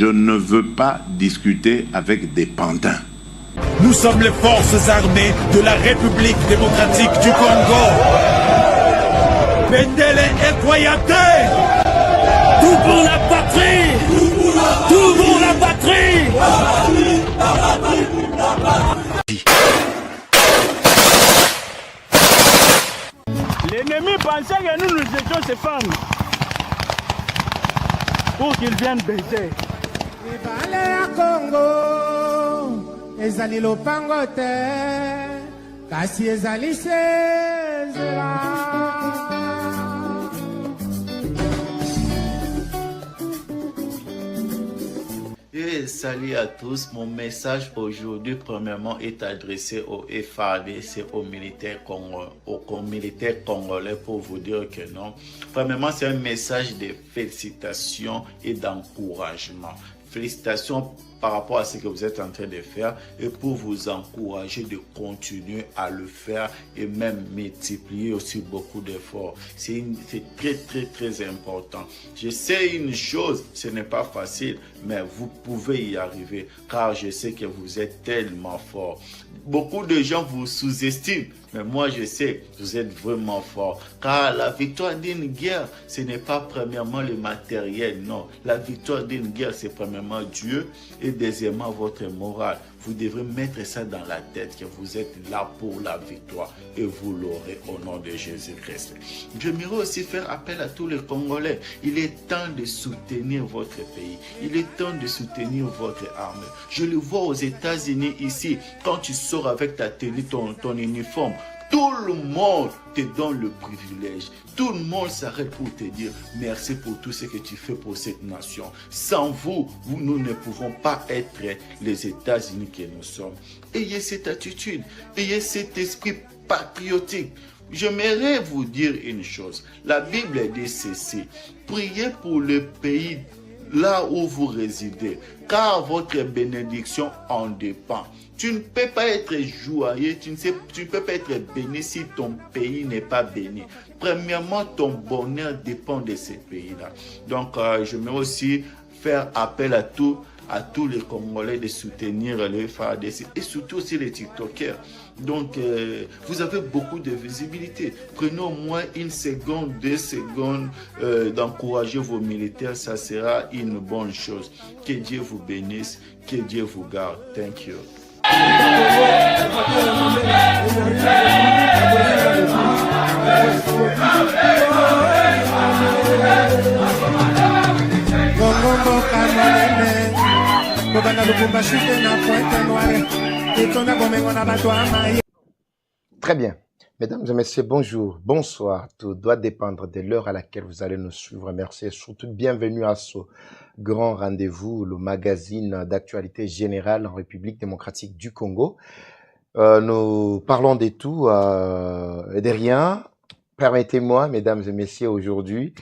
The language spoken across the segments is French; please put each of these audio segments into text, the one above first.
Je ne veux pas discuter avec des pantins. Nous sommes les forces armées de la République démocratique du Congo. Bendele Ekoyate. Tout pour la patrie. Tout pour la patrie. L'ennemi pensait que nous étions ses femmes pour qu'ils viennent baiser. Ezali lopango te kasi ezali sezela. Et salut à tous, mon message aujourd'hui premièrement est adressé au FARDC, aux militaires congolais pour vous dire que non. Premièrement, c'est un message de félicitations et d'encouragement. Félicitations par rapport à ce que vous êtes en train de faire et pour vous encourager de continuer à le faire et même multiplier aussi beaucoup d'efforts. C'est très important. Je sais une chose, ce n'est pas facile, mais vous pouvez y arriver car je sais que vous êtes tellement fort. Beaucoup de gens vous sous-estiment, mais moi je sais que vous êtes vraiment fort car la victoire d'une guerre, ce n'est pas premièrement le matériel, non. La victoire d'une guerre, c'est premièrement Dieu et deuxièmement votre morale. Vous devrez mettre ça dans la tête que vous êtes là pour la victoire et vous l'aurez au nom de Jésus-Christ. J'aimerais aussi faire appel à tous les Congolais. Il est temps de soutenir votre pays. Il est temps de soutenir votre armée. Je le vois aux États-Unis ici. Quand tu sors avec ta tenue, ton uniforme, tout le monde te donne le privilège. Tout le monde s'arrête pour te dire merci pour tout ce que tu fais pour cette nation. Sans vous, nous ne pouvons pas être les États-Unis que nous sommes. Ayez cette attitude, ayez cet esprit patriotique. J'aimerais vous dire une chose. La Bible dit ceci. Priez pour le pays là où vous résidez, car votre bénédiction en dépend. Tu ne peux pas être joyeux, tu ne peux pas être béni si ton pays n'est pas béni. Premièrement, ton bonheur dépend de ce pays-là. Donc, j'aimerais aussi faire appel à tous les Congolais de soutenir le FARDC et surtout aussi les TikTokers. Donc, vous avez beaucoup de visibilité. Prenez au moins 1 seconde, 2 secondes d'encourager vos militaires. Ça sera une bonne chose. Que Dieu vous bénisse, que Dieu vous garde. Thank you. Très bien. Mesdames et messieurs, bonjour, bonsoir. Tout doit dépendre de l'heure à laquelle vous allez nous suivre. Merci et surtout bienvenue à ce grand rendez-vous, le magazine d'actualité générale en République démocratique du Congo. Nous parlons de tout et de rien. Permettez-moi, mesdames et messieurs, aujourd'hui,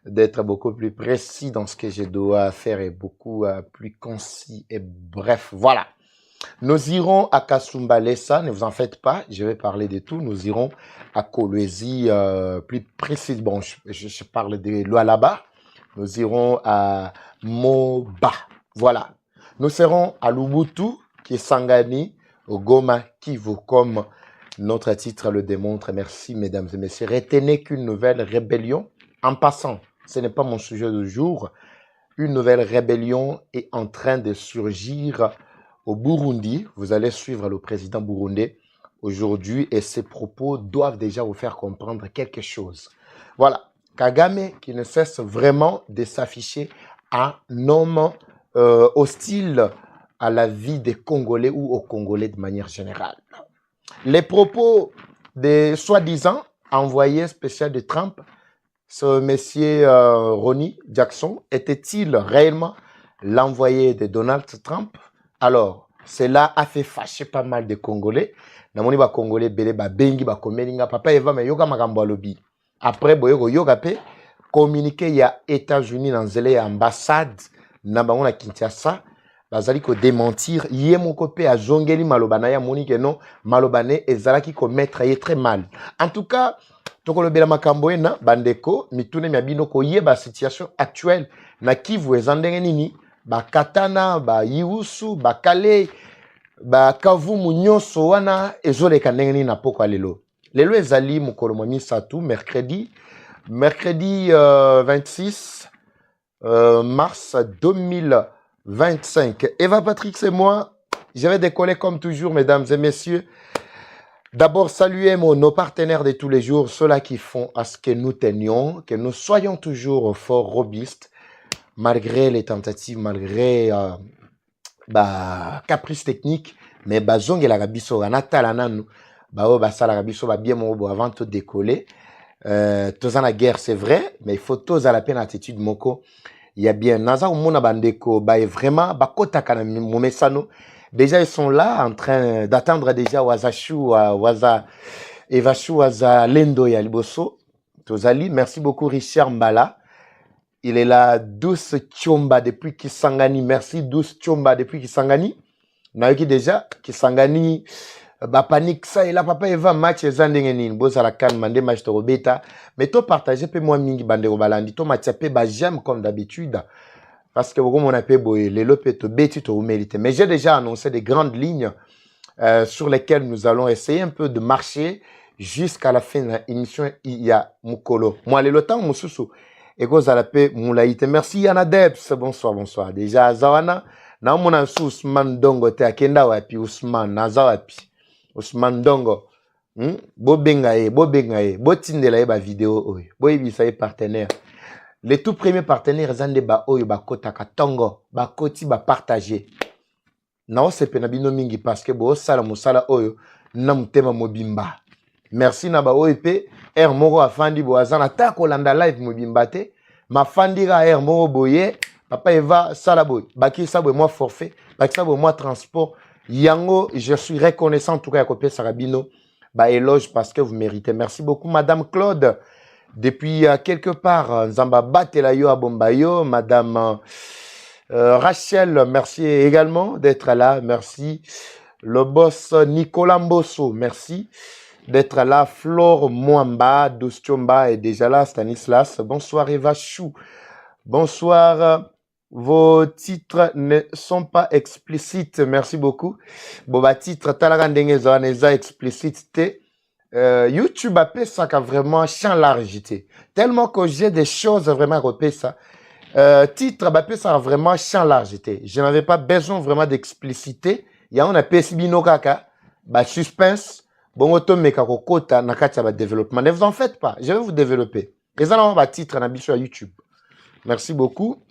d'être beaucoup plus précis dans ce que je dois faire et beaucoup plus concis et bref. Voilà. Nous irons à Kasumbalesa, ne vous en faites pas, je vais parler de tout. Nous irons à Kolwezi, plus précis. Bon, je parle de Lualaba. Nous irons à Moba. Voilà. Nous serons à Lubutu, qui est Sangani, au Goma, Kivu, comme notre titre le démontre. Merci, mesdames et messieurs. Retenez qu'une nouvelle rébellion, en passant, ce n'est pas mon sujet du jour, une nouvelle rébellion est en train de surgir au Burundi. Vous allez suivre le président burundais aujourd'hui et ses propos doivent déjà vous faire comprendre quelque chose. Voilà. Kagame qui ne cesse vraiment de s'afficher un homme hostile à la vie des Congolais ou aux Congolais de manière générale. Les propos des soi-disant envoyés spéciaux de Trump, ce monsieur Ronnie Jackson, était-il réellement l'envoyé de Donald Trump? Alors, cela a fait fâcher pas mal de Congolais. Namoni ba Congolais belé ba bengi ba komelinga papa eva me yoga makambo alobi. Après boyego yoga pe communiqué ya États-Unis dans zele ya ambassade na bango na Kinshasa bazali ko démentir yé moko pe a zongeli malobana ya moni ke non malobane ezalaki ko mettre yé très mal. En tout cas, tokolobela makambo na bandeko mitune mia bino ko yeba situation actuelle na Kivu ezandenge nini ba katana, ba yiusu, ba kale, ba kavumu nyonso wana ezoleka ndenge nini na poko lelo. Lelo ezali mokolo mwa misatu mercredi 26 mars 2025. Eva Patrick, c'est moi. Je vais décoller comme toujours, mesdames et messieurs. D'abord, saluer nos partenaires de tous les jours, ceux-là qui font à ce que nous tenions, que nous soyons toujours fort robustes, malgré les tentatives, malgré caprices techniques. Mais bazong et la rabiso, anatala nanu, la rabiso va bien mon avant de décoller. Tous en la guerre, c'est vrai, mais il faut tous à la peine attitude moko. Il y a bien naza ou mona bandeko, vraiment bakota kana momesano. Déjà ils sont là en train d'attendre déjà Wazashu, Waza Evashu, Waza Lendo ya Liboso. Tozali, merci beaucoup Richard Mbala. Il est là, Douce Chomba depuis Kisangani. Merci Douce Chomba depuis Kisangani. Naoki déjà Kisangani. Panique ça et là papa Eva match ezandengenini boza la kan mande match to beta mais to partager pe moi mingi bande balandi to match pe ba j'aime comme d'habitude parce que beaucoup mon appé boy les lopé to beti to mérite mais j'ai déjà annoncé des grandes lignes sur lesquelles nous allons essayer un peu de marcher jusqu'à la fin de l'émission. Il y a mukolo moi le temps mususu et goza la pe moulaïte merci Yana Debs bonsoir déjà Zawana na mona Ousmane Dongo te akenda wapi Ousmane nazawapi Ousmane Dongo, bobenga botindela ba vidéo oyo, boyebisa partenaire. Les tout premiers partenaires zande ba oyo ba kota katongo, ba koti ba partager. Na osepe na bino mingi parce que bo sala musala oyo na mutema mobimba. Merci na ba oyo pe R moko afandi bo azana ta ko landa live mobimba te, ma fandira R moko boye, papa Eva sala boy, baki sa boy moi forfait, baki sa boy moi transport. Yango, je suis reconnaissant en tout cas à Kopé Sarabino, éloge parce que vous méritez. Merci beaucoup, Madame Claude. Depuis quelque part, Nzamba Batelayo à Bombayo, Madame Rachel, merci également d'être là. Merci. Le boss Nicolas Mbosso, merci d'être là. Flore Mwamba, Doustiomba est déjà là. Stanislas, bonsoir Eva Chou. Bonsoir. Vos titres ne sont pas explicites. Merci beaucoup. Bon, titre, talagandengeza explicite. YouTube a fait ça vraiment champ largité. Tellement que j'ai des choses vraiment à repérer ça. Titre, a fait ça vraiment champ largité. Je n'avais pas besoin vraiment d'explicité. Il y a un PSBino kaka, suspense. Bon, automeka kokota nakacha développement. Ne vous en faites pas. Je vais vous développer. Les gens ont titre en habitude sur YouTube. Merci beaucoup.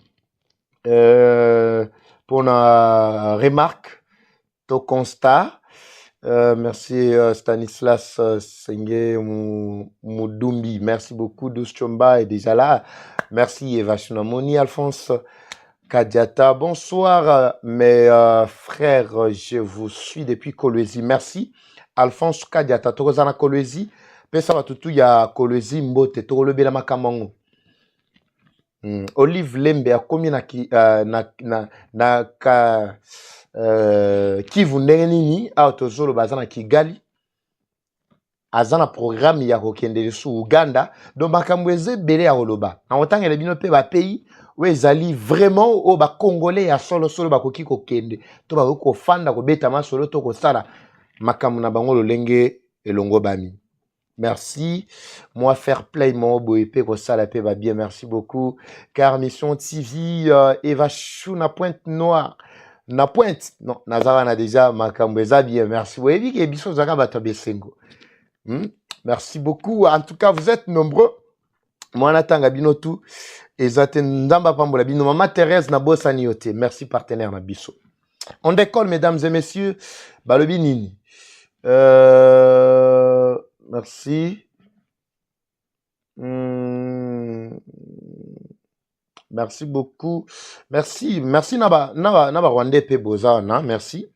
Pour la remarque, ton constat. Merci Stanislas Senge Moudumbi. Merci beaucoup. Douce Chomba est déjà là. Merci Eva Shunamoni, Alphonse Kadiata. Bonsoir mes frères. Je vous suis depuis Kolwezi. Merci Alphonse Kadiata. Tokozana Kolwezi. Pesa watutu ya Kolwezi mbote. Tokolobela makamango. Olive Lembe a commis Kivu ndenge nini autozolo bazana Kigali azana programme ya kokende su Uganda donc bakambweze belé ya oloba na otangela bino pe ba pays où ezali vraiment o ba congolais ya solo bakoki kokende to ba ko fanda ko beta masolo to ko sala makamu na bango lolenge elongo bami. Merci. Moi, Fair Play, mon boépé, ko ça la paix va bien. Merci beaucoup. Car Mission TV, Eva Chou, na pointe noire. Na pointe. Non, Nazara na déjà ma cambeza bien. Merci. Vous voyez que Bisso Zaga Bata Besengo. Merci beaucoup. En tout cas, vous êtes nombreux. Moi, Natanga Binotu. Et Zatendamba Pambola Bino. Maman Thérèse Nabosa Niote. Merci, partenaire na Bisso. On décolle, mesdames et messieurs. Balobinini. Merci. Merci beaucoup. Merci Naba Rwandais pe Bozana. Merci.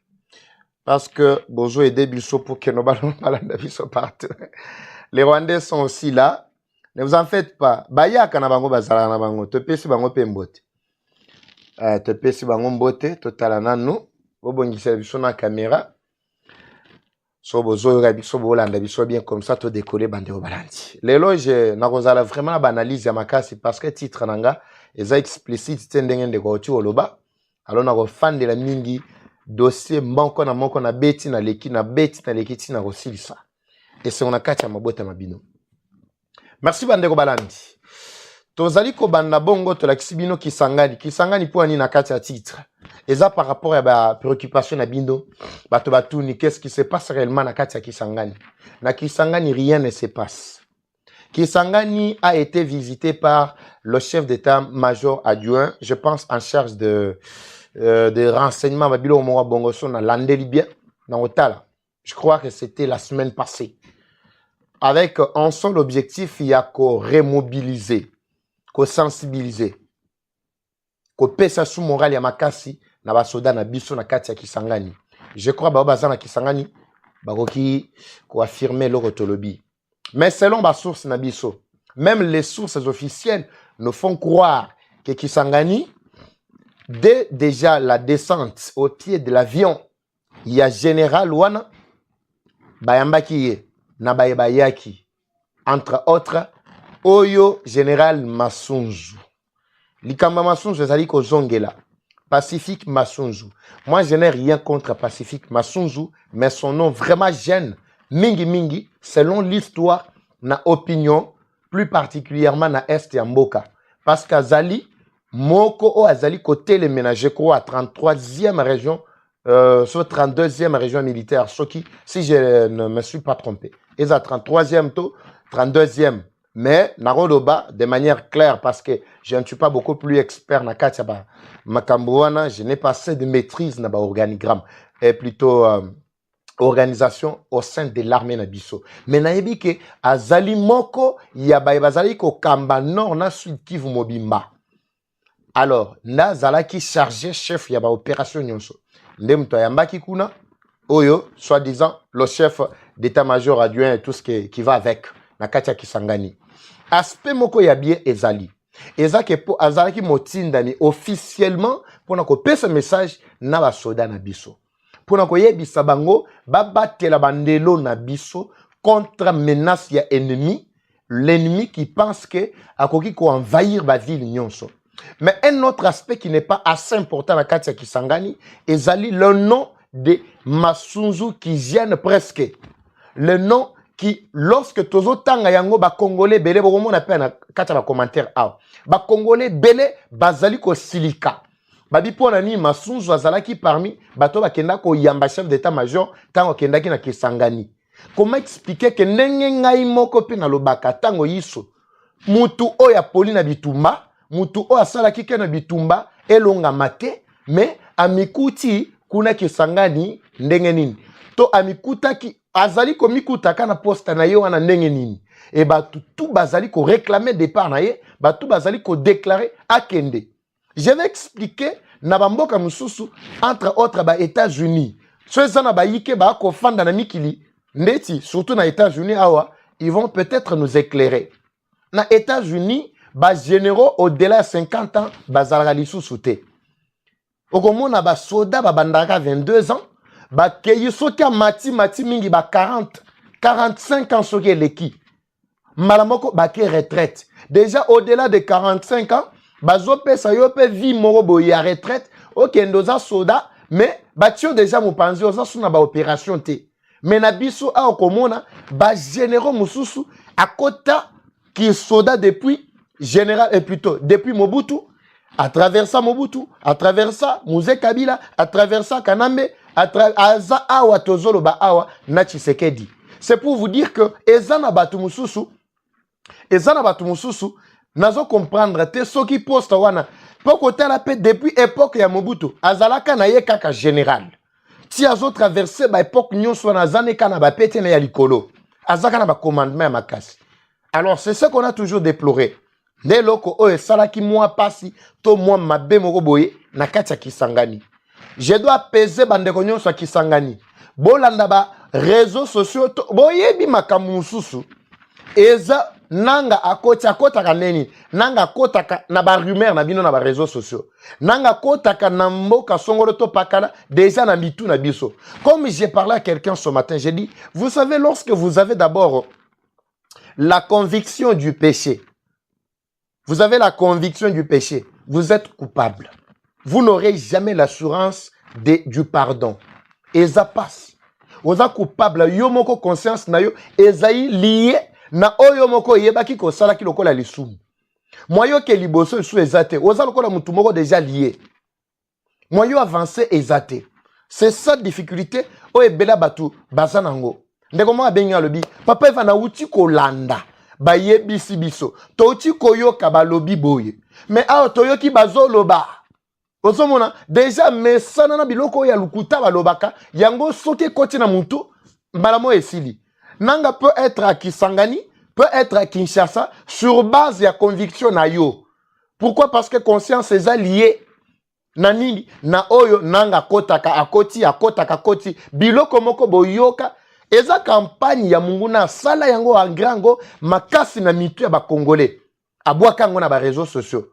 Parce que Bozo et Debisso pour que nos ballons Bisso partent. Les Rwandais sont aussi là. Ne vous en faites pas. Baya Kanabango Bazala Nabango. Te pesi bango pembote. Te pesi bango mbote. Totalana nous. Bobongisa biso na caméra. So bozo rabiso bolanda biso bien comme ça to décoller bande au balandi. L'éloge na kozala vraiment la banalise ya makasi parce que titre nanga eza explicite tendenge de ko oloba Alors na refan de la mingi dossier moko na beti na leki tina rosilisa. Et c'est on a kati ya mabota mabino. Merci bandeko balandi. Tozali ko banda bongo to la kisibino kisangani po ani na kati ya titre. Et ça par rapport à la préoccupation na bino, bato batuni qu'est-ce qui se passe réellement na kati ya Kisangani. Na Kisangani rien ne se passe. Kisangani a été visité par le chef d'état-major adjoint, je pense en charge de renseignements babilo moa bongoso na lande libyen na Otala. Je crois que c'était la semaine passée. Avec un seul objectif, il y a qu'à remobiliser, qu'à sensibiliser, qu'à pesa sous moral ya makasi na basoda na biso na kati ya Kisangani. Je crois ba baza na Kisangani bakoki ko affirmer le rotolobi. Mais selon ba source na biso, même les sources officielles nous font croire que Kisangani, dès déjà la descente au pied de l'avion, il y a général wana bayambaki na bayaki, entre autres Oyo général Masunzu. Likamba Masunzu ezali ko zongela. Pacifique Masunzu. Moi, je n'ai rien contre Pacifique Masunzu, mais son nom vraiment gêne. Mingi Mingi, selon l'histoire, na opinion, plus particulièrement na Est ya Mboka. Parce qu'Azali, Moko o Azali côté les ménagers, quoi, à 33e région, sur 32e région militaire, si je ne me suis pas trompé. Et à 33e taux, 32e. Mais, Narodoba, de manière claire, parce que je ne suis pas beaucoup plus expert na Katiaba Makambouana, je n'ai pas assez de maîtrise na organigramme, et plutôt organisation au sein de l'armée Nabiso. Mais naebi que Azali Moko, yaba bazali ko Kamba Nord na Sud Kivu Mobimba. Alors, na zalaki chargé chef yaba opération nyonso. Ndemto yambaki kuna, Oyo, soi-disant, le chef d'état-major adjoint et tout ce qui va avec, na Katia Kisangani. Aspect moko ya bien ezali. Ezake po azalaki motindani officiellement pour na ko pesa message na ba soda na biso. Pour na ko yebisa bango babatela bandelo na biso contre menace ya ennemi, l'ennemi qui pense que akoki ko envahir ba ville nyonso. Mais un autre aspect qui n'est pas assez important na Katia Kisangani, ezali le nom de Masunzu qui gêne presque. Le nom qui, lorsque tozo tanga yango ba congolais belé bokomo na pe na kata ba commentaire aw ba congolais belé bazali ko silika babi pona ni Masunzu azalaki parmi bato bakenda ko yamba chef d'état-major tango kendaki na Kisangani. Comment expliquer que ndenge ngai moko pe na lobaka tango yiso mutu oya poli na bitumba mutu oya salaki ke na bitumba elonga mate mais amikuti kuna Kisangani ndenge nini to amikutaki azali ko mikutaka na poste na ye wana ndenge nini e batu tout bazali ko réclamer départ na ye batu bazali ko déclarer akende. Je vais expliquer na bamboka mususu entre autres ba États-Unis ceux na ba yike ba ko fanda na mikili ndeti surtout na États-Unis awa ils vont peut-être nous éclairer. Na États-Unis ba généraux au-delà de 50 ans bazalaka lisusu te okomona ba soda ba bandaka 22 ans ba keyi soki mati mingi ba 45 ans soki leki malamoko ba ke retraite déjà au-delà de 45 ans bazo pesa yo pe vie moko boye ya retraite okendoza soda mais batio déjà mopanzi oza suna ba opération te mais na biso a okomona ba généraux mususu akota ki soda depuis général et plutôt depuis Mobutu à travers ça Mobutu à travers ça Mouzé Kabila à travers ça Kanambe aza awa tozolo ba awa na Tshisekedi. C'est pour vous dire que ezana batu mususu nazo comprendre te soki poste wana poko tala pe depuis époque ya Mobutu azalaka na ye kaka général ti azo traverser ba époque nyonso na zaneka na ba pete na ya likolo azaka na ba commandement ya makasi. Alors c'est ce qu'on a toujours déploré. Ne loko o esalaki moi pasi to moi mabe moko boye na kati ya Kisangani. Je dois peser bandeko nyonso ya Kisangani. Bolanda ba réseaux sociaux boyebi makambo mususu. Eza nanga akotaka neni nanga kotaka na ba rumeur na bino na ba réseaux sociaux. Nanga kotaka na mboka songolo to pakala déjà na bitu na biso. Comme j'ai parlé à quelqu'un ce matin, j'ai dit, vous savez lorsque vous avez d'abord la conviction du péché. Vous avez la conviction du péché. Vous êtes coupable. vous n'aurez jamais l'assurance du pardon. Et ça passe. Vous êtes coupable, yo moko conscience na yo, ezaï lié na oyo moko yebaki ko sala ki lokola lisumu. Moi yo ke liboso sou ezate, oza lokola mutu moko déjà lié. Moi yo avancé ezate. C'est ça difficulté o ebela batu bazanango. Ndeko mo abenga lobi, papa eva na uti ko landa. Ba yebisi biso. To uti ko yoka ba lobi boye. Mais a to yoki bazoloba. Ozomona déjà mesana na biloko ya lukuta balobaka yango soki koti na mutu mbalamo esili. Nanga peut être à Kisangani, peut être à Kinshasa sur base ya conviction na yo. Pourquoi? Parce que conscience est liée. Na nini na oyo nanga kotaka akotaka koti biloko moko boyoka eza campagne ya mungu na sala yango angrango makasi na mitu ya ba congolais abwaka ngo na ba réseaux sociaux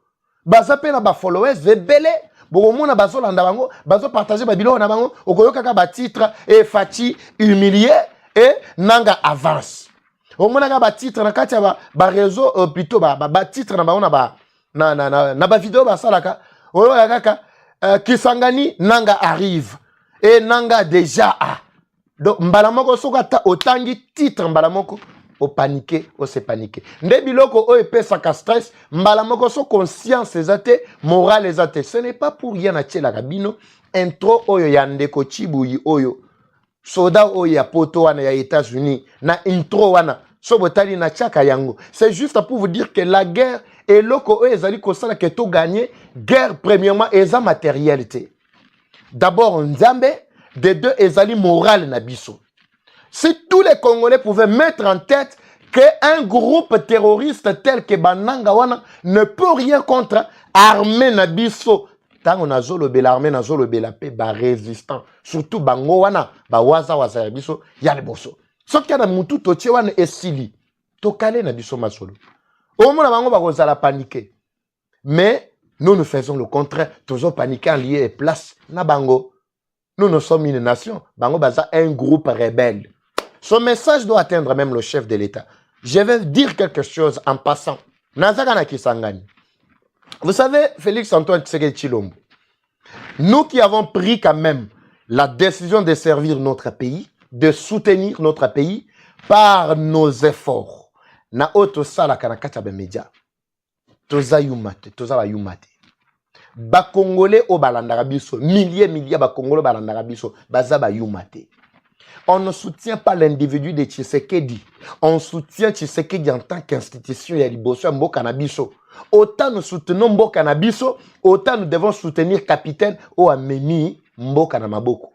baza pe na ba followers ebele bokomona bazolanda bango bazopartager ba biloko na bango okoyoka ka ba titre et fachi humilié et nanga avance omona ka ba titre na kati ya ba réseau plutôt ba titre na bango na ba vidéo ba salaka oyo kaka Kisangani nanga arrive et nanga déjà a. Donc mbalamoko sokata otangi titre mbalamoko o paniquer o se paniquer. Nde biloko o epesaka stress mbalamoko so conscience ezate morale ezate. Ce n'est pas pour rien na tchela kabino intro oyo ya ndeko Chibuyi oyo soda oyo ya poto wana ya États-Unis na intro wana so botali na chaka yango. C'est juste pour vous dire que la guerre et loko ezali kosala que to gagner guerre premièrement eza matérialité. D'abord Nzambe, de deux ezali morale na biso. Si tous les Congolais pouvaient mettre en tête qu'un groupe terroriste tel que Bananga wana ne peut rien contre armée na biso. Tango na zolobe l'armée na zolobe la paix ba résistant surtout bango wana ba waza ya biso ya le boso. Sauf qu'il y a mutu to wana esili to kale na biso masolo. Au moins, on va paniquer. Mais nous faisons le contraire. Toujours paniquer en lieu et place. Na bango. Nous sommes une nation. Bango baza un groupe rebelle. Son message doit atteindre même le chef de l'État. Je vais dire quelque chose en passant. Nazaka Kisangani. Vous savez, Félix Antoine Tshisekedi Tshilombo, nous qui avons pris quand même la décision de servir notre pays, de soutenir notre pays par nos efforts. Na oto sala kana kata be media toza yumate toza ba yumate ba congolais o balandaka biso milliers ba congolais balandaka biso baza ba yumate. On ne soutient pas l'individu de Tshisekedi, on soutient Tshisekedi en tant qu'institution ya liboso mboka na biso. Autant nous soutenons mboka na biso, autant nous devons soutenir capitaine o amemi mboka na maboko.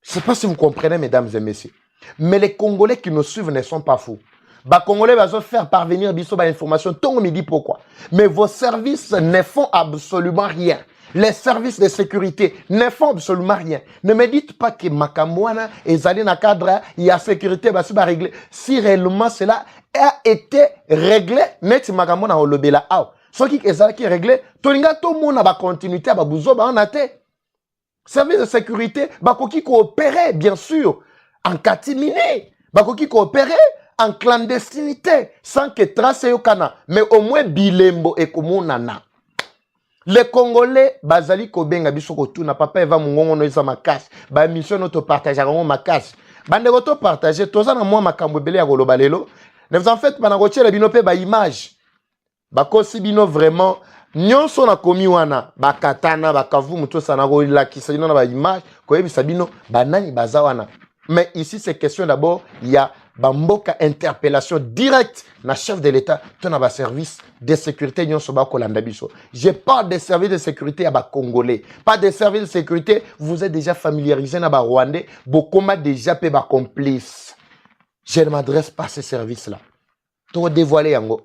Je sais pas si vous comprenez mesdames et messieurs, mais les Congolais qui nous suivent ne sont pas fous. Les Congolais vont faire parvenir biso ba information. Tout le monde me dit pourquoi. Mais vos services ne font absolument rien. Les services de sécurité ne font absolument rien. Ne me dites pas que Makamouana est allé dans le cadre, il y a sécurité, bah, c'est pas réglé. Si réellement cela a été réglé, net Makamouana au lobby là. Ce qui est réglé, tout le monde a continuité, bah, bouzo, bah, on a été. Service de sécurité, bah, qui coopérait, bien sûr, en catimini, bah, qui coopérait en clandestinité, sans que trace yokana, mais au moins bilembo et komonana. Les Congolais, bazali kobenga biso kotuna papa eva mungongo no isa makasi, ba mission no to partager ngo makasi. Bande to partager toza na moi makambo ebele ya koloba lelo. Ne vous en faites pas na kotiela bino pe ba image. Ba kosi bino vraiment nyonso na komi wana ba katana ba kavu muto sana ko lakisa bino na ba image ko yebisa bino banani baza wana. Mais ici c'est question d'abord il y a Bamboka interpellation directe na chef de l'État ton ba service de sécurité nyonso ba kolanda biso. Je parle des services de sécurité à ba congolais, pas des services de sécurité, vous êtes déjà familiarisé na ba rwandais, bokoma déjà pe ba complice. Je ne m'adresse pas à ces services là. To dévoiler yango.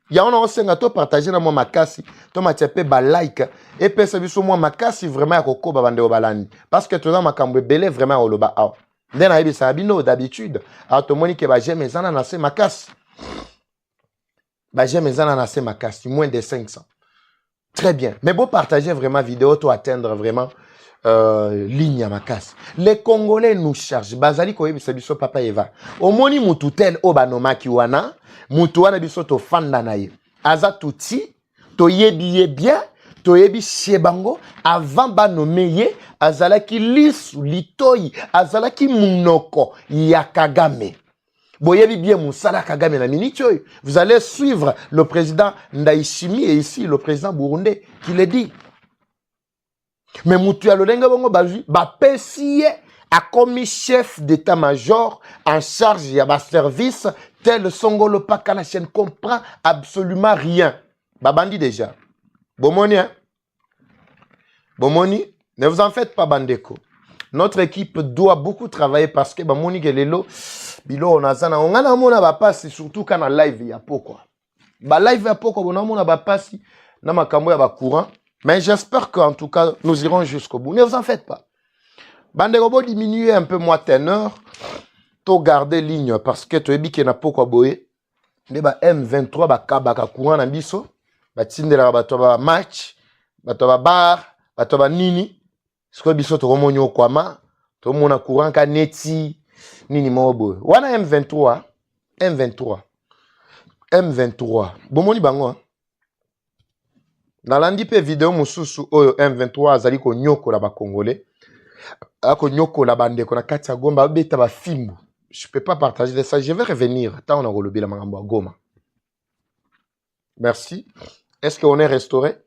Ya on a senga to partager na moi makasi, to matiepe ba like et pe service moi makasi vraiment ya kokoba bande obalandi parce que to za makambo belé vraiment oloba a. Then I sabino d'habitude automoni que ba j'aime ezana na se makasi. Ba j'aime ezana na se makasi moins de 500. Très bien. Mais bon partager vraiment vidéo to atteindre vraiment ligne à makasi. Les Congolais nous chargent. Bazali ko yebi biso papa Eva. Omoni mutu tel obanoma ki wana, mutu wana biso to fanda na ye. Aza tuti to yebi bien toyebi shebango avant ba nomeye azalaki lisu litoyi azalaki munoko ya Kagame. Boyebi bien Moussala Kagame na minute. Vous allez suivre le président Ndayishimiye et ici le président burundais qui le dit. Mais Moutou Alodenga Bongo Bapesiye a commis chef d'état-major en charge de ba service tel Songolo Pakala ne comprend absolument rien. Babandi déjà. Bomoni, hein? Bomoni, ne vous en faites pas, Bandeko. Notre équipe doit beaucoup travailler parce que Bamoni Gelelo, Bilo, on a zana, on a mona bapasi, surtout quand on live, il y a pourquoi. Ba live, il y a pourquoi, on a mona bapasi, na makambo ya ba courant. Mais j'espère qu'en tout cas, nous irons jusqu'au bout. Ne vous en faites pas. Bandeko, diminuer un peu moins teneur, to garder ligne parce que tu es biké na pourquoi boye. Ne ba M23, ba kabaka courant na biso, ba tindela ba toba match, ba toba bar, ba toba nini. Ce que biso to romonyo kwama, to mona courant ka neti nini mobo. Wana M23, M23. Bomoni bango. Nalandi pe vidéo mususu oyo M23 azali ko nyoko la ba congolais. Ako nyoko la bande ko na kati ya Goma beta ba fimbu. Je peux pas partager ça, je vais revenir. Tant on a relobé la magambo à Goma. Merci. Est-ce qu'on est restauré?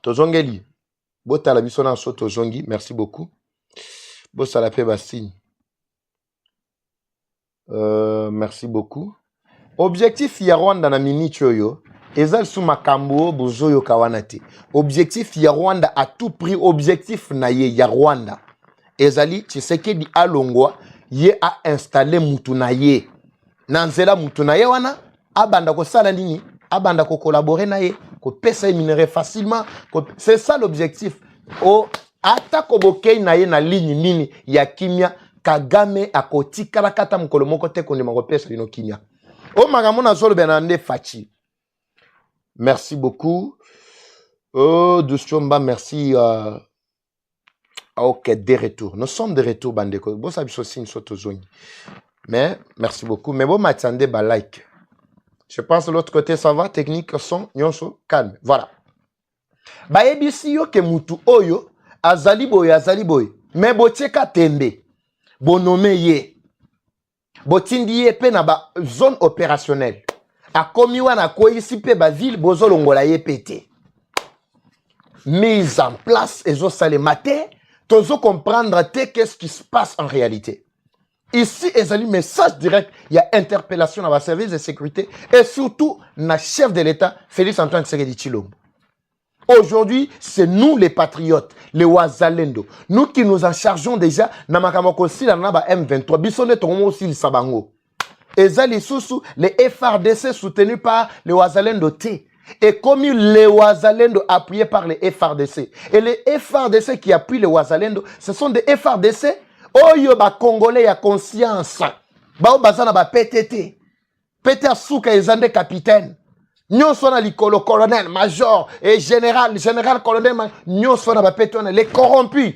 Tozongeli. Bota la bisona en soto zongi, merci beaucoup. Bossa la paix bassine. Merci beaucoup. Objectif ya Rwanda na mini choyo, ezal sou makambo bozoyo kawanate. Objectif ya Rwanda à tout prix, objectif na ye ya Rwanda. Ezali Tshisekedi alongwa ye a installé mutu na ye. Nanzela mutu na ye wana abanda ko sala nini? Abanda ko collaborer na ye, ko pesa minéraux facilement. C'est ça l'objectif. O ata ko bokei na ye na ligne nini ya kimia Kagame akotika la kata mkolo moko te konde mako pesa lino kimia. O magamona zolo benande fachi. Merci beaucoup. Oh, Douchomba, merci. Ok, des retours. Nous sommes de retour, bandeko. Bon, ça aussi une sorte de zone. Mais, merci beaucoup. Mais bon, m'attendez, bah, like. Je pense de l'autre côté, ça va. Technique, son, nyonso, calme. Voilà. Bah, ebisi yo ke mutu oyo, azali boy. Mais botieka tembe. Bonome ye. Botindi ye pe na ba zone opérationnelle. A komi wana ko ici pe ba ville bozo longola ye pété. Mise en place ezo sale matin, tozo comprendre qu'est-ce qui se passe en réalité. Ici, il y a un message direct, il y a interpellation dans le service de sécurité et surtout, na chef de l'État, Félix Antoine Tshisekedi Tshilombo. Aujourd'hui, c'est nous les patriotes, les Wazalendo. Nous qui nous en chargeons déjà, na makamoko si la naba M23, bisonne tomo aussi le sabango. Et ça, les FRDC soutenus par les Wazalendo T. Et comme les Wazalendo appuyés par les FRDC. Et les FRDC qui appuient les Wazalendo, ce sont des FRDC. Oyo ba Congolais ya conscience. Ba bazana ba PTT. PTT Souka ezande capitaine. Nyonso na likolo colonel, major et général colonel, nyonso na ba PTT les corrompus.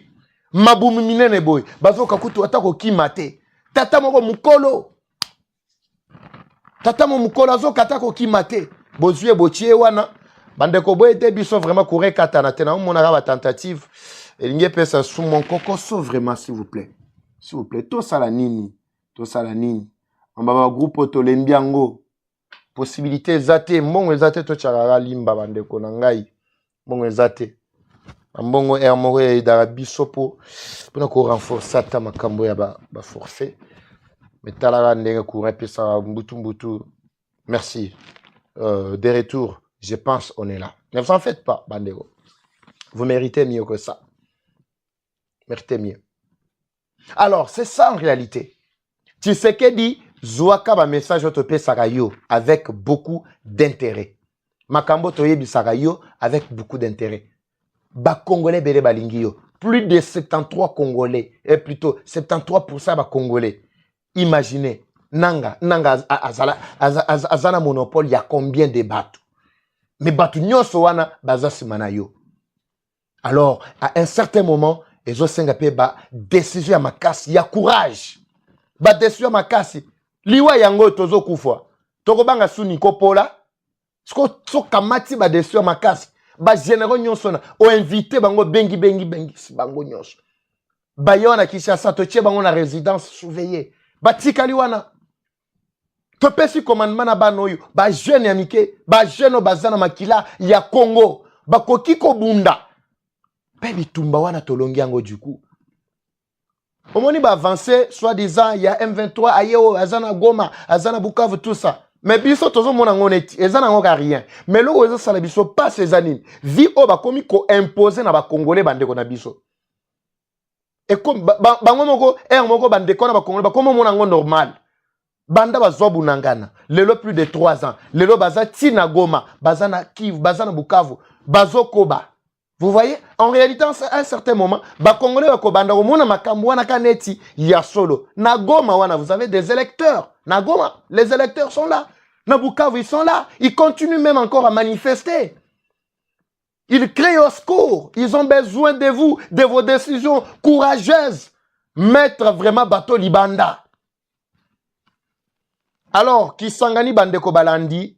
Mabumu minene boy. Bazo kakutu atako kimate. Tata moko mukolo. Tata mo mukolo azo katako kimate. Bozue botie wana. Bandeko boy ete biso vraiment courir katana tena monaka ba tentative. Elinge pesa sous mon coco vraiment s'il vous plaît. S'il vous plaît, tout ça la nini. On va avoir groupe to lembiango. Possibilité zate, mbongo zate to charara limba bande konangai. Mbongo zate. Mbongo ermore da bisopo. Pour qu'on renforce ta makambo ya ba forfait. Mais talara ndenge courir pesa mbutu. Merci. Des retours, je pense on est là. Ne vous en faites pas, bandego. Vous méritez mieux que ça. Méritez mieux. Alors, c'est ça en réalité. Tshisekedi Zouaka ba message autopé Sarayo avec beaucoup d'intérêt. Makambo Toyebi Sarayo avec beaucoup d'intérêt. Ba Congolais bele balingio. Plus de 73 Congolais. Et plutôt 73% ba Congolais. Imaginez. Nanga azana monopole, il y a combien de bateaux? Mais bateaux nyonso wana baza simanayo. Alors, à un certain moment, ils ont singapé ba décision à makasi, ya courage. Ba décision à makasi. Liwa yango tozo kufwa. Toko banga suni kopola. So kamati ba décision à makasi. ba généraux nyonso na o invité bango bengi si bango nyonso ba yona Kinshasa to tie bango na résidence surveillée ba tikali wana to pesi commandement na banoyo ba jeune ya mike ba jeune bazana makila ya Congo ba koki ko bunda pe bitumba wana tolongi yango du coup omoni ba avancer soi-disant il y a M23 ayo azana Goma azana Bukavu tout ça. Mais biso tozo mona ngoneti ezana ngoka rien mais loko ezo sala biso pas ces animes vi o ba komi ko imposer na ba congolais bandeko na biso et comme bango moko moko bandeko na ba congolais ba komo mona ngo normal banda bazwa bunangana lelo plus de 3 ans lelo baza tina Goma bazana Kivu bazana Bukavu bazokoba. Vous voyez, en réalité, à un certain moment, ba Congolais ko banda ko mona makambo wana kaneti ya solo. Na Goma wana, vous avez des électeurs. Na Goma, les électeurs sont là. Na Bukavu, ils sont là. Ils continuent même encore à manifester. Ils crient au secours. Ils ont besoin de vous, de vos décisions courageuses. Mettre vraiment bateau libanda. Alors, Kisangani bandeko balandi,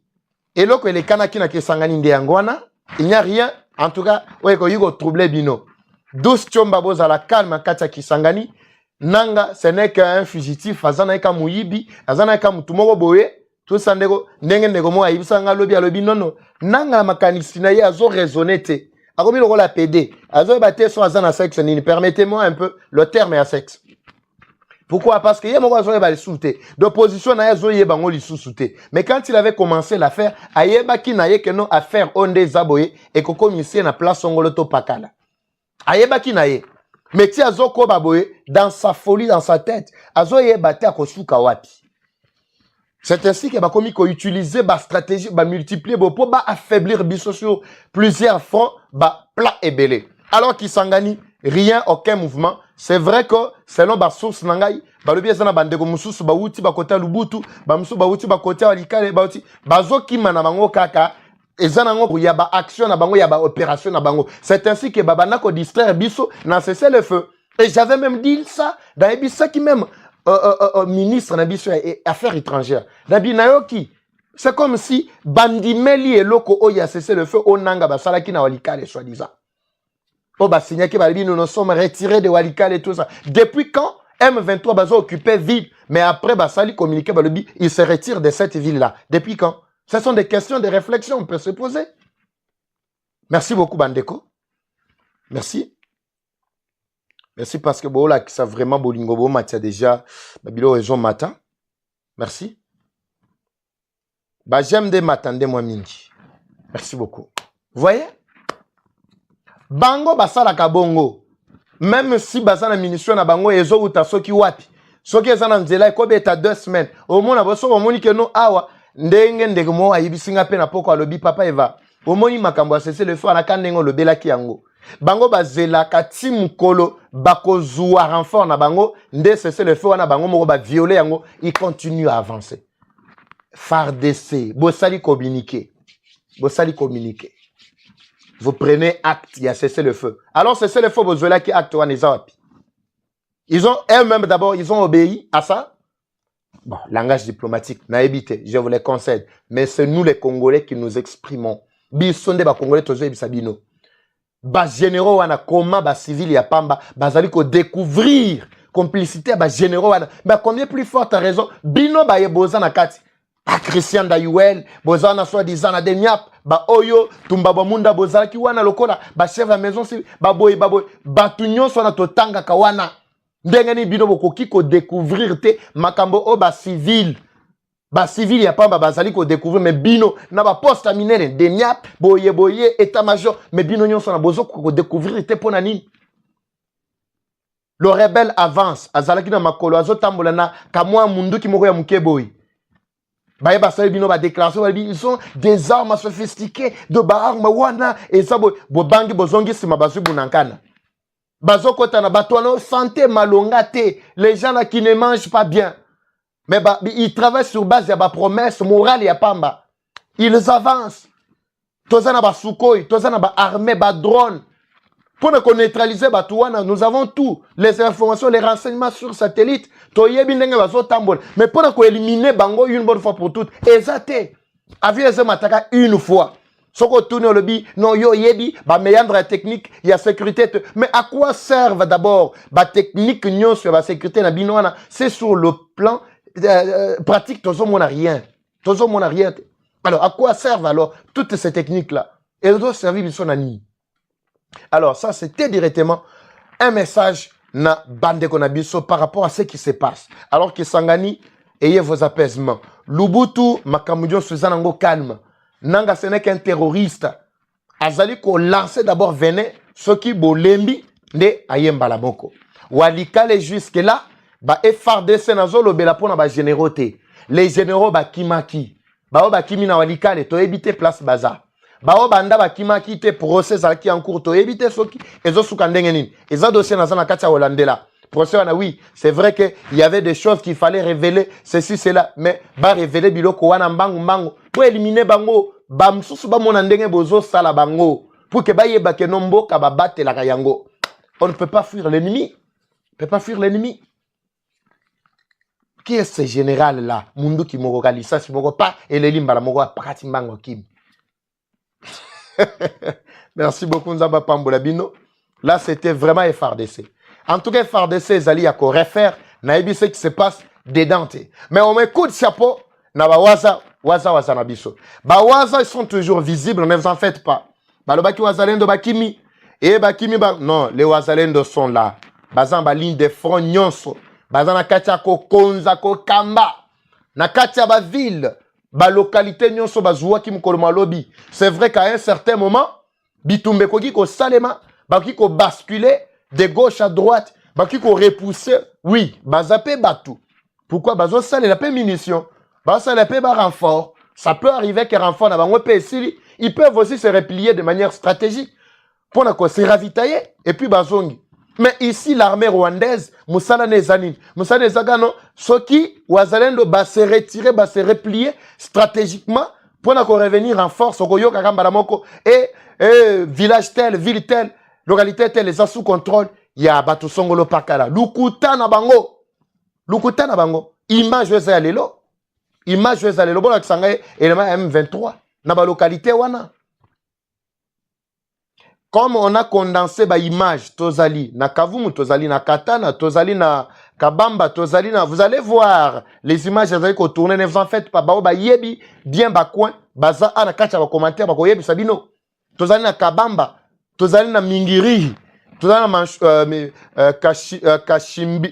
et là que les kanaki na Kisangani ndiangwana, il n'y a rien. En tout cas, ouais, quand il y a troublé bino. 12 tchomba boza la calme katia Kisangani. Nanga, ce n'est qu'un fugitif. Azana eka muyibi. Azana eka mutumoro boye. Tout ça ndego. Nenge ndego mo aibisanga lobi alobi nono. Nanga la makanisina ye azo raisonnete. Akomi le rôle à PD. Azo ebate son azana sexe nini. Permettez-moi un peu le terme à sexe. Pourquoi? Parce qu'il y a mon voisin qui a souté. D'opposition, il y a un qui souté. Mais quand il avait commencé l'affaire, il y a un qui a affaire onde zaboye et qu'on commissaire na place ngoloto pakala. Il y a un mais ti azo ko baboye dans sa folie, dans sa tête, azo ye bate akosuka wapi. C'est ainsi que ba komi ko utiliser ba stratégie, ba multiplier pour ba affaiblir biso sur plusieurs fronts, ba plat et belé. Alors Kisangani, rien, aucun mouvement. C'est vrai que selon ba source nangai, ba lobi ezana bandeko mususu ba wuti ba kota Lubutu, ba mususu ba wuti ba kota Walikale ba wuti bazo kima na bango kaka ezana ngo ya ba action na bango ya ba opération na bango. C'est ainsi que baba nako distraire biso na cesser le feu. Et j'avais même dit ça dans Ebissa qui même ministre na biso affaires étrangères. Nabi nayoki c'est comme si bandimeli et loko oya cesser le feu onanga ba salaki na Walikale soi-disant. Oh, bah, signé que nous nous sommes retirés de Walikale et tout ça. Depuis quand M23 bazo occupait ville, mais après Basali communiqué, il se retire de cette ville-là. Depuis quand? Ce sont des questions de réflexion, on peut se poser. Merci beaucoup, Bandeko. Merci. Merci parce que bon, là, ça vraiment Bolingo Bo Matia déjà, Babilo raison matin. Merci. Bah, j'aime des matins, des mois mingi. Merci beaucoup. Vous voyez? Bango basala kabongo. Même si basana munition na bango ezo uta soki wapi. Soki ezana nzela ekobeta 2 semaines. Au mona boso omoni ke no awa ndenge ndenge mo ayibisinga pe na poko alobi papa eva. Omoni makambo asese le fo na kandengo lobelaki yango. Bango bazela kati mukolo bakozua renfort na bango nde cesse le fo na bango moko ba violer yango, il continue à avancer. FARDC, bosali communiquer. Bosali communiquer. Vous prenez acte, il y a cessé le feu. Alors cessez le feu, vous voyez qui acte ils ont eux-mêmes d'abord, ils ont obéi à ça. Bon, langage diplomatique, n'a évité, je vous le concède. Mais c'est nous les Congolais qui nous exprimons. Bisonde ba Congolais tozo ebisabino. Ba généraux wana comment ba civil ya pamba, bazali ko découvrir complicité ba généraux wana. Ba combien plus forte raison, bino ba yeboza na kati. Ba Christian Dayuel, bozana soi-disant na demiap, ba oyo, tumba munda bozala ki wana lokola, ba chef à maison si, ba boy, ba tunyo so na totanga kawana. Ndengeni bino bokoki ko découvrir te makambo o ba civil ya pamba bazali ko découvrir mais bino na ba poste minere demiap, boye état major, mais bino nyonso na bozo ko découvrir te pona nini. Le rebelle avance, azalaki na makolo azotambola na kamwa mundu ki moko ya mukeboy. Ils sont des armes sophistiquées, de armes wana et ça bobangi bozongi sima basu bunankana. Bazoko tana batoano santé malongate, les gens là qui ne mangent pas bien. Mais ils travaillent sur base de promesses morales ya pamba. Ils avancent. Tozana ba Sukhoi, tozana ba armée ba drone. Pour nous neutraliser Batouana, nous avons tout. Les informations, les renseignements sur satellite. Mais pour nous éliminer Bango une bonne fois pour toutes, exacté. Aviez mataka une fois. Soko tourne le bi, non yo yebi, ba méandre technique, il y a sécurité. Mais à quoi servent d'abord ba technique nyon sur la sécurité na binoana? C'est sur le plan pratique, tozo mon rien. Tozo mon rien. Alors à quoi servent alors toutes ces techniques-là? Elles doivent servir son ami. Alors ça c'était directement un message na bande konabiso par rapport à ce qui se passe. Alors que Sangani, ayez vos apaisements. Lubutu makamudio suzanango calme. Nanga ce n'est qu'un terroriste. Azali ko lancer d'abord venin ceux qui bolembi de ayemba la boko. Walikale jusque là ba FARDC nazolo bela pona ba générauté. Les généraux ba kimaki. Ba ba kimina walikale to éviter place bazar. Bao banda ba kimaki te procès qui en cours to éviter soki ezo sukandenge nini. Eza dossier na zana katia holandela. Procès wana oui, c'est vrai que il y avait des choses qu'il fallait révéler ceci cela mais ba révéler biloko wana mbangu mbangu pour éliminer bango ba msusu ba mona ndenge bozo sala bango pour que ba yeba ke nombo ka ba battre la kayango. On ne peut pas fuir l'ennemi. On ne peut pas fuir l'ennemi. Qui est ce général là? Mundu ki moko kalisa si moko pa elelimba la moko pakati mbango kim. Merci beaucoup Nzamba Pambola Bino. Là c'était vraiment FARDC. En tout cas FARDC Zali a quoi refaire naïbi ce qui se passe dedans. Mais on m'écoute chapeau na ba waza na biso. Ba waza ils sont toujours visibles, ne vous en faites pas. Ba lo baki wazalendo bakimi et bakimi ba non, les wazalendo sont là. Bazan ba ligne de front nyonso. Bazan na katia ko konza ko kamba. Na katia ba ville. Ba localité nyonso bazwa ki mkoloma lobby. C'est vrai qu'à un certain moment, bitumbe ko ki ko salema, ba ki ko basculer de gauche à droite, ba ki ko repousser. Oui, bazape batu. Pourquoi bazo sale la paix munitions, ba sale la paix ba renfort. Ça peut arriver que renfort na bango pe sili, ils peuvent aussi se replier de manière stratégique pour na ko se ravitailler et puis bazongi. Mais ici, l'armée rwandaise, Moussala Nezanin, Moussala Nezagano, ceux qui, Wazalendo, va se retirer, va se replier stratégiquement pour revenir en force au Goyo Karambaramoko et village tel, ville tel, localité tel, les sous contrôle, il y a Batu Songolo Pakala. Lukuta na bango. Lukuta na bango. Image Wezalelo. Image Wezalelo. Bon, l'accent élément M23. Na ba localité wana. Comme on a condensé ba image Tozali na Kavumu, Tozali na Katana, Tozali na Kabamba, Tozali na... Vous allez voir les images qu'on tourne, ne vous en faites pas. Ba yebi, bien ba coin, baza ana kacha ba commentaire, ba yebi sabino. Tozali na Kabamba, Tozali na Mingiri, Tozali na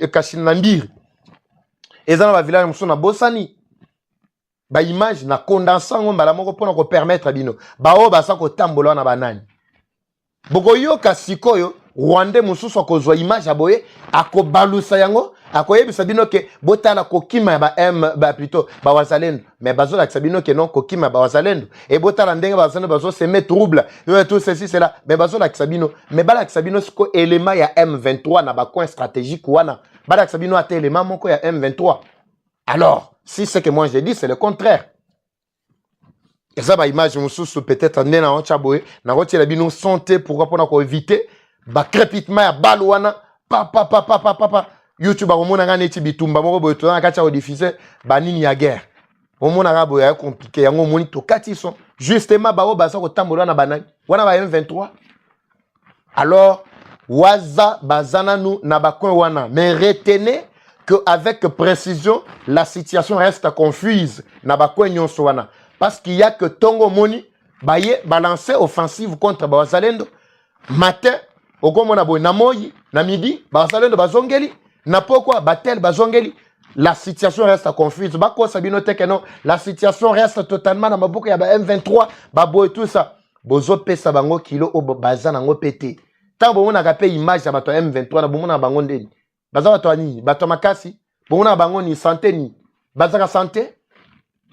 Kashinambiri. Ezana ba village musu na Bosani. Ba image na condensant on ba la moko pona ko permettre bino. Ba o ba sa ko tambola na banani. Bogoyo kasikoyo Rwanda mususu akozwa image aboye akobalusa yango akoyebisa bino ke botala kokima ba plutôt ba wazalendo mais bazola sabino ke non kokima ba wazalendo et botala ndenge ba wazalendo bazo se mettre trouble tout ceci cela mais bazola sabino mais bala sabino siko élément ya M23 na ba coin stratégique wana bala sabino ate élément moko ya M23. Alors si ce que moi j'ai dit c'est le contraire. Et ça, bah, image, peut-être, na onchaboé, na roti la bino santé, pourquoi pour éviter, bah, crépitement, ya balouana, papa, YouTube, au monde, neti bitumba, moko, boy, na kacha, diffusé, bah, nini ya guerre. Au monde, boy, compliqué, yango, moni, to, katison, justement, bah, basa, ko tambola, na banane, wana, ba, M23. Alors, waza, bazana, nou, na bakon, wana, mais retenez qu'avec précision, la situation reste confuse, na bakon, nyonso, wana. Parce qu'il n'y a que Tongo Moni, baye balancer offensive contre Bazalendo. Matin, au Gomona Boy Namoyi, na midi, Bazalendo Bazongeli, na pourquoi Batel Bazongeli. La situation reste confuse. Bako Sabino Teke non, la situation reste totalement dans ma boucle, il y a M23, Babo et tout ça. Bozo pesa bango kilo au bazan nango pété. Tant bon on a capé image à bato M23 na bomona bango ndeni. Bazan bato ani, bato makasi, bomona bango ni santé ni. Bazaka santé.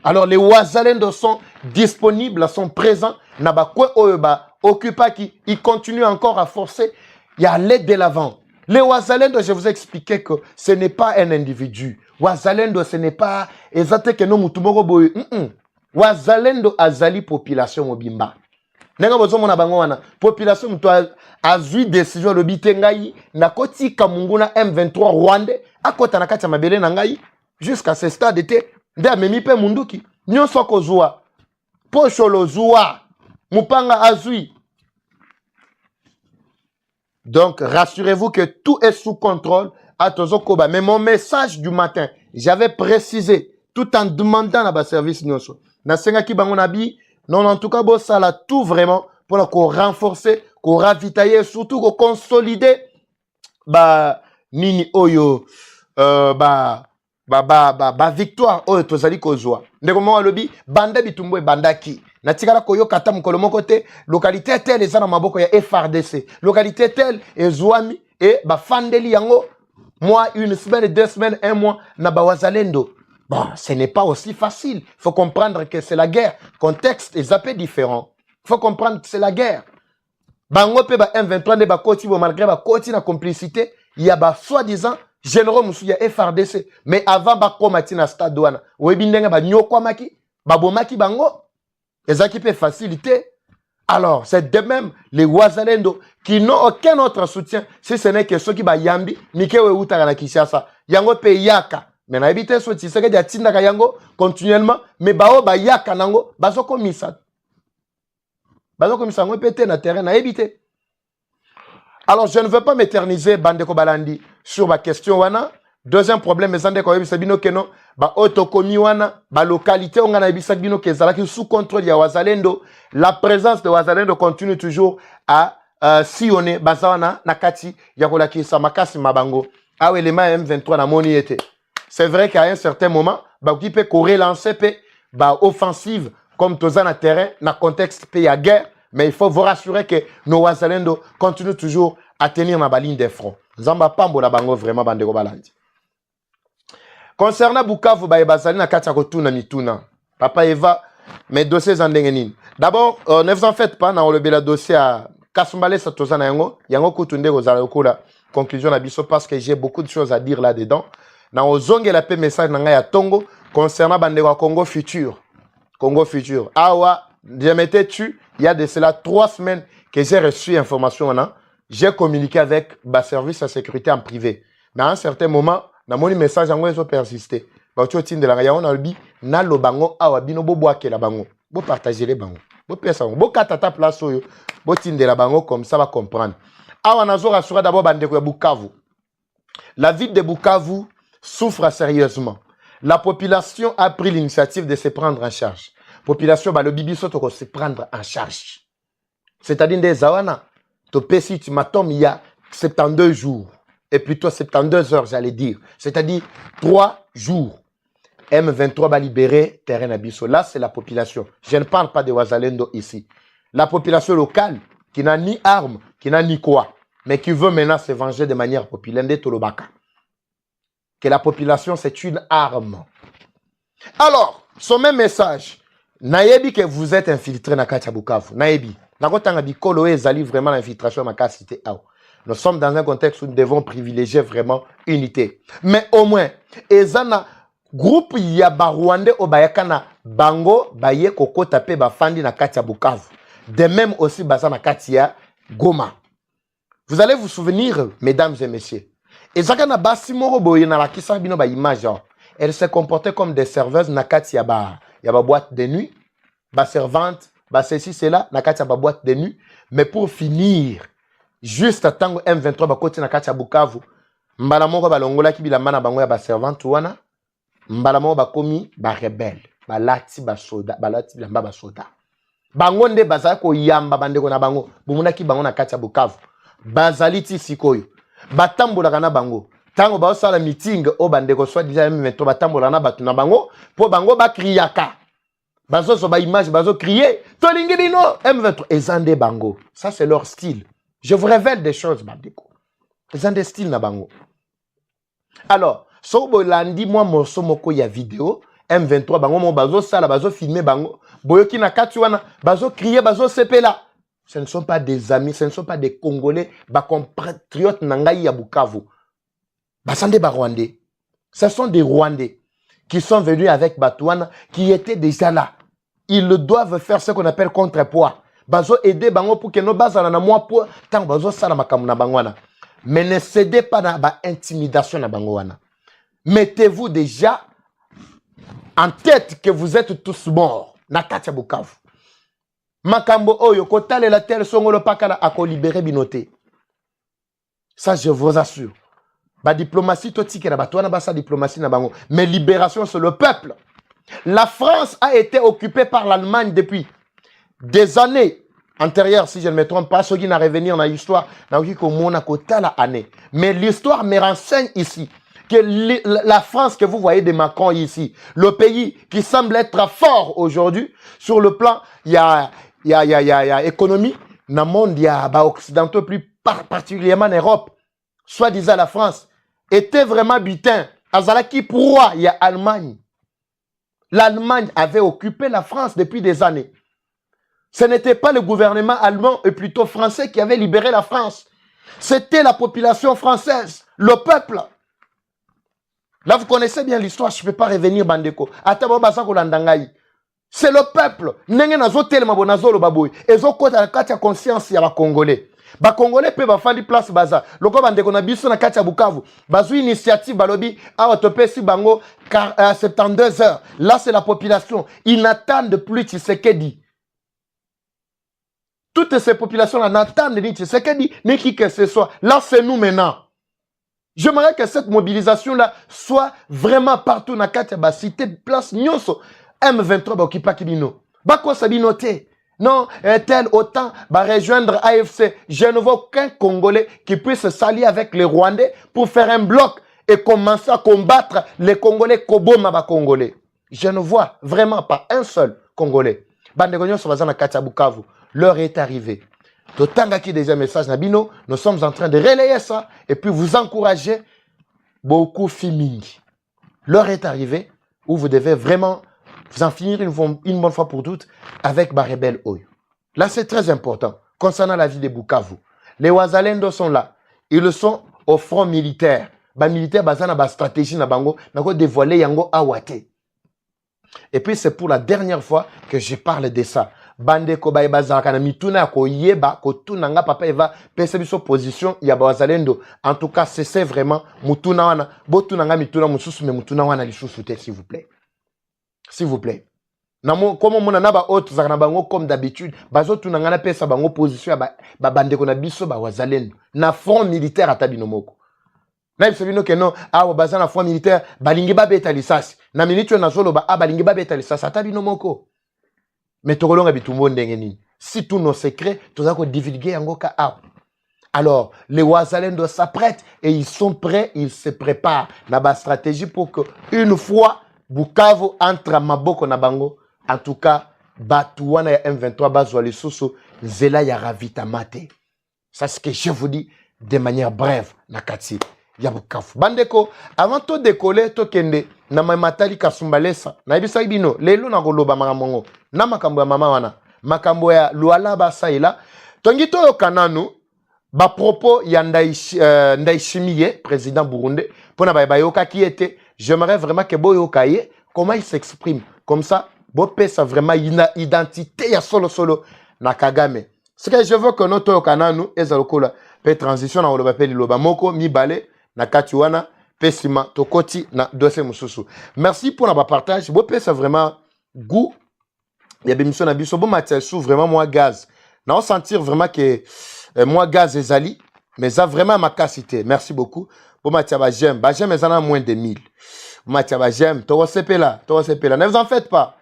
Alors les Wazalendo sont disponibles, sont présents. Nabakwe Oeba, Occupa qui ils continuent encore à forcer. Il y a l'aide de l'avant. Les Wazalendo, je vous ai expliqué que ce n'est pas un individu. Wazalendo, ce n'est pas exactement que nous mutumoro boy. Wazalendo azali population mobimba. Nenga bozo mona bango wana. Population muto azui décision le bitengai na koti kamunguna M23 Rwanda akota na kati ya mabele na ngai jusqu'à ce stade était nde amemi pe munduki nyonso kozwa pocho lozwa Mupanga azui. Donc, rassurez-vous que tout est sous contrôle à Tozokoba. Mais mon message du matin, j'avais précisé, tout en demandant à ma service, non, en tout cas, bon, ça là, tout vraiment, pour qu'on renforcer, qu'on ravitailler, surtout qu'on consolider, nini oyo, victoire, oyo, tozali kozwa. Ndeko mwa lobi, banda bitumbo e bandaki. Natikala koyo kata mukolo moko te, localité telle eza na maboko ya FRDC. Localité telle ezwami et fandeli yango moi une semaine, 2 semaines, 1 mois na wazalendo. Bon, ce n'est pas aussi facile. Il faut comprendre que c'est la guerre. Contexte est un peu différent. Il faut comprendre que c'est la guerre. Bango pe M23 ne koti malgré koti na complicité, il y a soi-disant généraux musu ya FRDC. Mais avant komati na stade douane, webi ndenge nyokwamaki, bomaki bango. Ezaki peut faciliter. Alors, c'est de même les Wazalendo qui n'ont aucun autre soutien, si ce n'est que ceux qui yambi, mikewe utaka na Kinshasa. Yango pe yaka. Mais na ebite so tiseke dia tindaka yango continuellement, mais yaka nango, bazo komisa. Bazo komisa ngo pété na terrain na ebite. Alors, je ne veux pas m'éterniser, Bandeko Balandi, sur ma question wana. Deuxième problème, mais Zande Koyebi Sabino Keno, autokomi wana, localité, on a Sabino Kezalaki sous contrôle de Wazalendo. La présence de Wazalendo continue toujours à sillonner Bazawana, Nakati, Yakolaki, Samakasi, Mabango. Ah oui, les M23 na moni était. C'est vrai qu'à un certain moment, qui peut relancer, offensive, comme Tozan à terrain, dans le contexte pays à guerre, mais il faut vous rassurer que nos Wazalendo continuent toujours à tenir ma ligne des fronts. Zamba Pambo la bango vraiment Bandeko Balandi. Concernant Bukavu, Bazali na katia kotuna mituna. Papa Eva, mes dossiers en dengenin. D'abord, ne vous en faites pas, na le bela dossier à Kasumbale Satozana yango, yango kutunde kozala la conclusion na biso parce que j'ai beaucoup de choses à dire là-dedans. Na ozonge la paix message na ya Tongo concernant Bandeko Congo futur. Congo futur. Awa, je m'étais tu, il y a de cela 3 semaines que j'ai reçu information là. J'ai communiqué avec ma service de sécurité en privé. Mais à un certain moment, na moni message yango ezo persister. Ba tinde la yango na lobi na lo bango awa bino bo boake la bango. Bo partager les bango. Bo pesa bango. Bo katata place oyo. Bo tinde la bango comme ça va comprendre. Awa nazo rassurer d'abord bandeko ya Bukavu. La ville de Bukavu souffre sérieusement. La population a pris l'initiative de se prendre en charge. Population ba le bibi soto ko se prendre en charge. C'est-à-dire des zawana to pesi tu matom il y a 72 jours. Et plutôt 72 heures, j'allais dire. C'est-à-dire 3 jours. M23 va libérer terrain abisso. Là, c'est la population. Je ne parle pas de Wazalendo ici. La population locale, qui n'a ni armes, qui n'a ni quoi, mais qui veut maintenant se venger de manière populaire. Que la population, c'est une arme. Alors, son même message. Nayebi que vous êtes infiltré dans Katia Bukavu. Nayebi. Nakotanga Kolo ezali vraiment l'infiltration dans la cité. Nous sommes dans un contexte où nous devons privilégier vraiment unité. Mais au moins, ezana groupe ya Rwandais au Bayakana Bango Baye Koko Tapé Bafandi na Katia Bukavu. De même aussi Bazana Katia Goma. Vous allez vous souvenir, mesdames et messieurs. Ezakana Basimoro Boye na la kisa bino ba image. Elle se comportait comme des serveuses na Katia ba boîte de nuit, ba servante, ba ceci cela na Katia ba boîte de nuit. Mais pour finir, juste à tango M23 ba koti na Katia Bukavu, mbala moko balongola ki bilamba na bango ya ba servante wana, mbala moko ba komi ba rebelle, ba lati ba soda, ba lati bilamba ba soda. Bango nde bazali ko yamba bandeko na bango, bumuna ki bango na Katia Bukavu. Bazali ti sikoyo. Batambola kana bango. Tango ba osala meeting o bandeko soit déjà M23 batambola na batu na bango, po bango ba kriaka. Bazo so ba image bazo crier, tolingi bino M23 ezande bango. Ça c'est leur style. Je vous révèle des choses, bandeko. Ezande style na bango. Alors, so bolandi moi morceau moko ya vidéo M23 bango mo bazo sala bazo filmer bango. Boyoki na kati wana bazo crier bazo sepela. Ce ne sont pas des amis, ce ne sont pas des Congolais, ba compatriotes nangai ya Bukavu. Basande ba Rwandais. Ce sont des Rwandais qui sont venus avec Batouana, qui étaient déjà là. Ils doivent faire ce qu'on appelle contrepoids. Bazo aider bango pour que nos bazala na moi pour tant bazo sala makamu na bangwana. Mais ne cédez pas dans ba intimidation na bangwana. Mettez-vous déjà en tête que vous êtes tous morts na Katia Bukavu. Makambo oyo kotale la tel songolo pakala ako libérer binoté. Ça je vous assure. Ba diplomatie to tikela batwana ba sa diplomatie na bango, mais libération sur le peuple. La France a été occupée par l'Allemagne depuis des années antérieures, si je ne me trompe pas, ceux qui n'ont revenir dans l'histoire, mais l'histoire me renseigne ici que la France que vous voyez de Macron ici, le pays qui semble être fort aujourd'hui, sur le plan, il y a économie, dans le monde, il y a occidentaux, plus particulièrement en Europe, soi-disant la France, était vraiment butin. Azalaki pourquoi il y a Allemagne. L'Allemagne avait occupé la France depuis des années. Ce n'était pas le gouvernement allemand, et plutôt français, qui avait libéré la France. C'était la population française, le peuple. Là, vous connaissez bien l'histoire, je ne peux pas revenir, Bandeko. C'est le peuple. Ils ont conscience, il y a Congolais. Ba Congolais pe ba fandi place baza. Loko bandeko na biso na kati ya Bukavu. Bazu initiative balobi awa topesi bango 72 heures. Là c'est la population. Ils n'attendent plus Tshisekedi. Toutes ces populations là n'attendent ni Tshisekedi ni qui que ce soit. Là c'est nous maintenant. J'aimerais que cette mobilisation là soit vraiment partout na kati ya ba cité place nyonso. M23 ba okipa kibino. Ba ko sabinote. Non, tel autant va rejoindre AFC. Je ne vois aucun Congolais qui puisse s'allier avec les Rwandais pour faire un bloc et commencer à combattre les Congolais Koboma Congolais. Je ne vois vraiment pas un seul Congolais. L'heure est arrivée. D'autant qu'il y a des messages Nabino, nous sommes en train de relayer ça et puis vous encourager beaucoup filming. L'heure est arrivée où vous devez vraiment vous en finir une bonne fois pour toutes avec Barebel Oyo. Là, c'est très important. Concernant la vie de Bukavu, les Wazalendo sont là. Ils sont au front militaire. Les militaires, ils ont une stratégie, ils ont dévoilé Yango Awate. Et puis, c'est pour la dernière fois que je parle de ça. Bande Kobaye Bazakana Mituna ko yeba ko tunanga papa eva pese biso position ya Wazalendo. En tout cas, c'est vraiment Mutuna wana. Botunanga Mituna mususu me Mutuna wana lisusu te, s'il vous plaît. S'il vous plaît. Comme on a ba autres bango comme d'habitude, bazo tunangana pesa bango position ba bande ko na biso ba Wazalendo. Na front militaire atabinomoko. Na bisabino ke non awa bazana front militaire balingi ba beta lisasi. Na minitwe na zolo ba balingi ba beta lisasi atabinomoko. Mais tokolonga bitumbo ndenge nini. Si tous nos secrets, tozako divulguer yango ka awa. Alors, les Wazalendo s'apprêtent et ils sont prêts, ils se préparent. Na ba stratégie pour que une fois Bukavu entre maboko na bango, en tout cas, Batouana ya M23 bazwa les sous zela ya ravita mate. Ça c'est ce que je vous dis de manière brève na kati ya Bukavu. Bandeko, avant de décoller, to kende na mamatali kasumbalesa. Na ibisa ibino, lelo na koloba makambo na makambo ya mama wana. Makambo ya luala basaila. Tongito yo kananu ba propos ya Ndayishimiye, président burundais, pona bayoka qui était. J'aimerais vraiment que Boyokaye, comment il s'exprime. Comme ça, Bopé, ça vraiment une identité ya solo na Kagame. Ce que je veux que notre cananu ezalokola pe transition na oloba pe liloba moko mi balé na katiwana pesima tokoti na dossier mususu. Merci pour notre partage. Bopé, ça vraiment goût. Il y a des missions na biso bo matiesu vraiment moi gaz. Na on sentir vraiment que moi gaz ezali mais ça vraiment ma capacité. Merci beaucoup. Bon Mathiaba j'aime, mais en a moins de 1000. Mathiaba j'aime, to sepela. Ne vous en faites pas.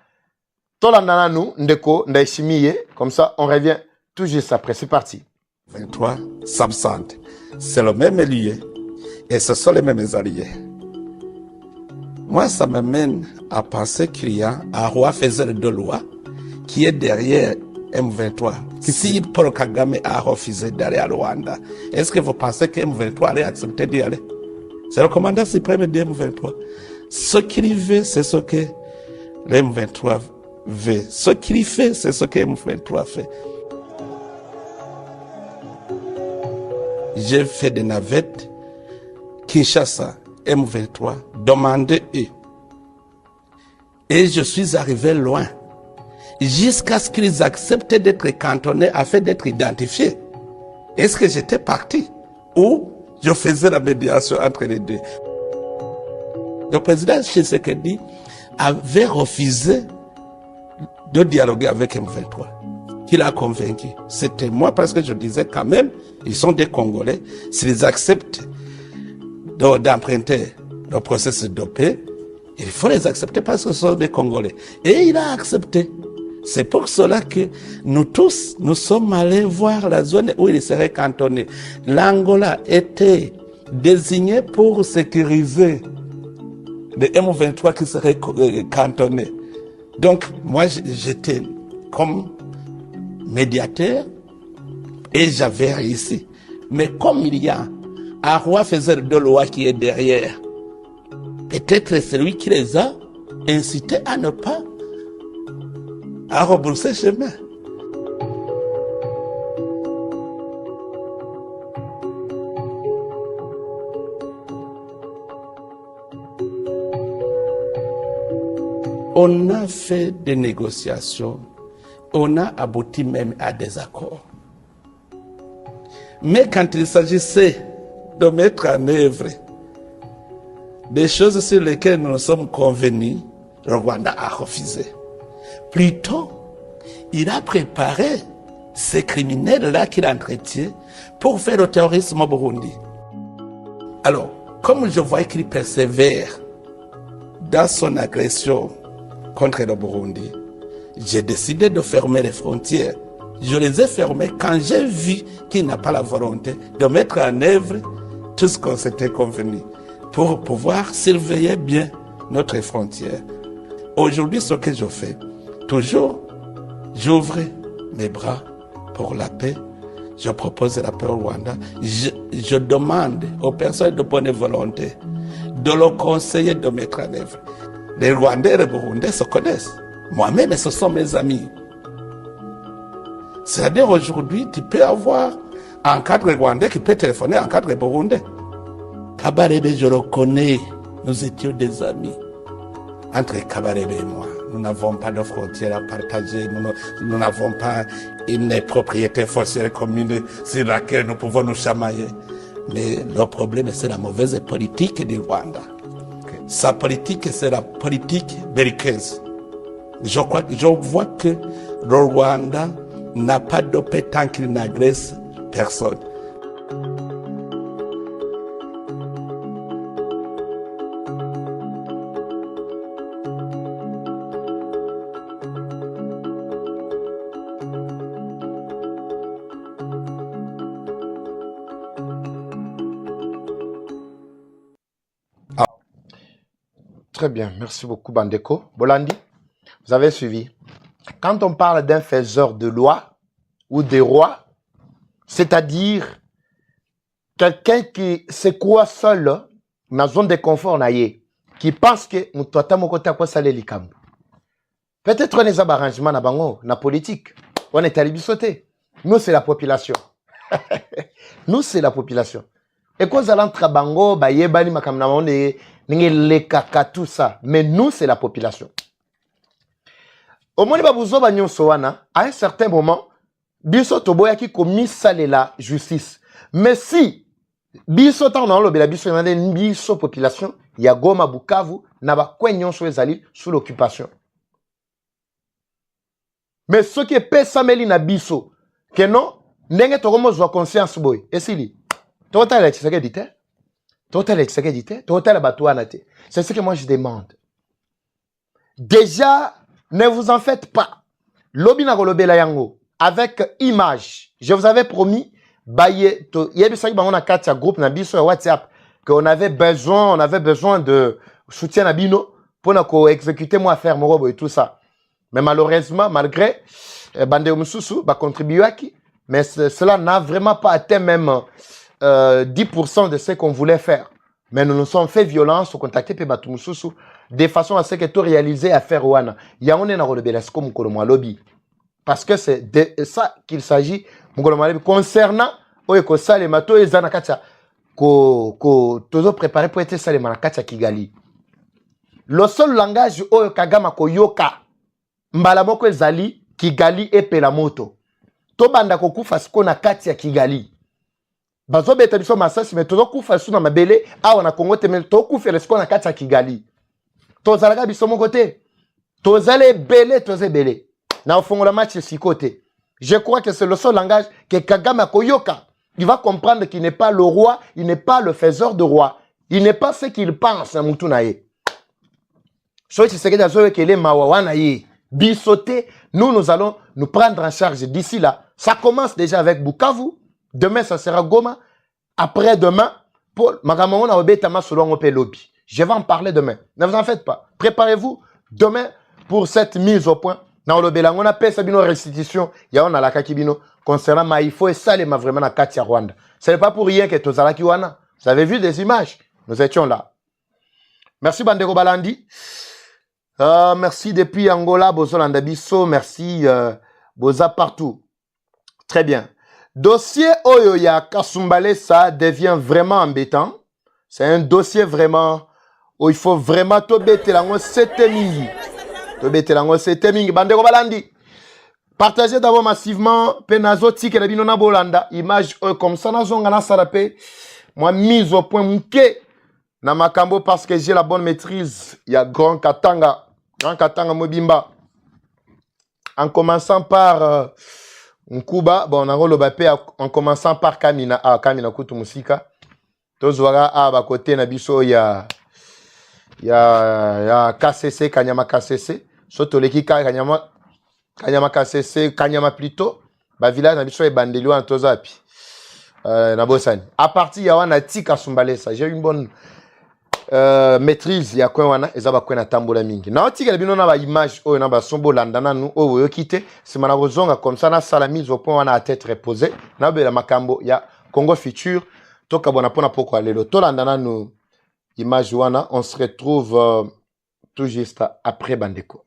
Tolandana nous, ndeko, ndaishimiye, comme ça on revient tout juste après. C'est parti. 23 s'absente. C'est le même lieu et ce sont les mêmes alliés. Moi, ça m'amène à penser qu'il y a un roi faiseur de loi qui est derrière M23. Si Paul Kagame a refusé d'aller à Rwanda, est-ce que vous pensez que M23 allait accepter d'y aller? C'est le commandant suprême de M23. Ce qu'il veut, c'est ce que M23 veut. Ce qu'il fait, c'est ce que M23 fait. J'ai fait des navettes, Kinshasa, M23, demandez eux. Et je suis arrivé loin. Jusqu'à ce qu'ils acceptent d'être cantonnés afin d'être identifiés. Est-ce que j'étais parti ou je faisais la médiation entre les deux? Le président Tshisekedi avait refusé de dialoguer avec M23. qui l'a convaincu. C'était moi parce que je disais quand même, ils sont des Congolais. S'ils acceptent d'emprunter le processus de paix, il faut les accepter parce que ce sont des Congolais. Et il a accepté. C'est pour cela que nous tous, nous sommes allés voir la zone où il serait cantonné. L'Angola était désigné pour sécuriser les M23 qui seraient cantonnés. Donc, moi, j'étais comme médiateur et j'avais réussi. Mais comme il y a un roi faiseur de loi qui est derrière, peut-être c'est lui qui les a incités à ne pas à rebrousser chemin. On a fait des négociations, on a abouti même à des accords. Mais quand il s'agissait de mettre en œuvre des choses sur lesquelles nous nous sommes convenus, le Rwanda a refusé. Plutôt, il a préparé ces criminels-là qu'il entretient pour faire le terrorisme au Burundi. Alors, comme je vois qu'il persévère dans son agression contre le Burundi, j'ai décidé de fermer les frontières. Je les ai fermées quand j'ai vu qu'il n'a pas la volonté de mettre en œuvre tout ce qu'on s'était convenu pour pouvoir surveiller bien notre frontière. Aujourd'hui, ce que je fais, toujours, j'ouvre mes bras pour la paix. Je propose la paix au Rwanda. Je demande aux personnes de bonne volonté de le conseiller de mettre en œuvre. Les Rwandais et les Burundais se connaissent. Moi-même, ce sont mes amis. C'est-à-dire aujourd'hui, tu peux avoir un cadre Rwandais qui peut téléphoner à un cadre Burundais. Kabarebe, je le connais. Nous étions des amis. Entre Kabarebe et moi, nous n'avons pas de frontières à partager. Nous n'avons pas une propriété foncière commune sur laquelle nous pouvons nous chamailler. Mais le problème, c'est la mauvaise politique du Rwanda. Sa politique, c'est la politique belliqueuse. Je vois que le Rwanda n'a pas de paix tant qu'il n'agresse personne. Très bien, merci beaucoup Bandeko. Bolandi, vous avez suivi. Quand on parle d'un faiseur de loi ou des rois, c'est-à-dire quelqu'un qui se croit seul dans la zone de confort, qui pense que nous peut-être on est un arrangement na bango, na politique, on est allé sauter. Nous c'est la population. Nous c'est la population. Et quand vous allez entrer à bango, yebani makamna monde les kaka tout ça, mais nous c'est la population. Au moins à un certain moment, biso toboya qui commis ça la justice. Mais si biso ta on a biso population, ya Goma Bukavu na ba kwenyon so ezali sous l'occupation. Mais ce qui est pesameli na biso que non ndenge tokomo zwa conscience boy esili total la tsaka dite c'est ce que moi je demande. Déjà, ne vous en faites pas. Lobina kolobela yango avec image. Je vous avais promis baye to yebisa ki bango na kati ya groupe na biso ya WhatsApp qu'on avait besoin de soutien na bino pour na ko exécuter moi faire mon robot et tout ça. Mais malheureusement malgré bande mususu ba contribuer qui mais cela n'a vraiment pas atteint même 10% de ce qu'on voulait faire. Mais nous nous sommes fait violence au contacter Pebatu Mususu de façon à ce que tout réaliser à faire Wana. Yaone na Rolebelasko Mukolomo lobby. Parce que c'est de ça qu'il s'agit concernant Oyeko Sale Mato et Zanakacha ko tozo préparé pour être Sale Manakacha Kigali. Le seul langage Oyo Kagama Koyoka Mbalamoko Zali Kigali et Pelamoto. Tobanda kokufa siko na kati ya Kigali. Bazo beta biso masasi mais tozo kufa suna mabele awa na Congo te mais to kufa lesko na kati ya Kigali. Tozalaka biso mo côté. Tozale belé na ofongola match si côté. Je crois que c'est le seul langage que Kagame a koyoka. Il va comprendre qu'il n'est pas le roi, il n'est pas le faiseur de roi. Il n'est pas ce qu'il pense, Moutunaye. Nous allons nous prendre en charge d'ici là. Ça commence déjà avec Bukavu. Demain, ça sera Goma. Après-demain, Paul Magamon a obétama selon Opé Lobby. Je vais en parler demain. Ne vous en faites pas. Préparez-vous demain pour cette mise au point. On a fait une restitution. Il y a la kakibino concernant Maïfo et Salema vraiment à Katia Rwanda. Ce n'est pas pour rien que Tozala Kiwana. Vous avez vu des images. Nous étions là. Merci Bandego Balandi. Merci depuis Angola, Bozolanda Bisso. Merci Boza partout. Très bien. Dossier Oyoya Kasumbale, ça devient vraiment embêtant. C'est un dossier vraiment où il faut vraiment tobete lango setemingi. Tobete lango setemingi. Bandego Balandi. Partagez d'abord massivement. Penazo tike la binona bolanda. Image comme ça. Nazonga na sarape. Moi, mise au point mouké. Na makambo parce que j'ai la bonne maîtrise. Il y a Grand Katanga. Grand Katanga Mobimba. En commençant par Nkuba. Bon, on a le bapé en commençant par Kamina. Ah, Kamina Kutu Musika. Tozwara à côté Nabiso, il y a KCC, Kanyama KCC. Sotoleki Kanyama KCC, Kanyama plutôt. Ba village Nabiso et Bandelo en Tozapi. Nabosani. À partir il y a un tika Sumbale ça. J'ai une bonne maîtrise. Il y a quoi wana ezaba quoi na tambola mingi. Na tika le bino na ba image o na ba sombo landana nu o yo kite. C'est manarozonga comme ça na sala mise au point wana à tête reposée. Na be la makambo ya Congo Futur. Toka bona pona pourquoi lelo tolandana nu image wana on se retrouve tout juste après Bandeko.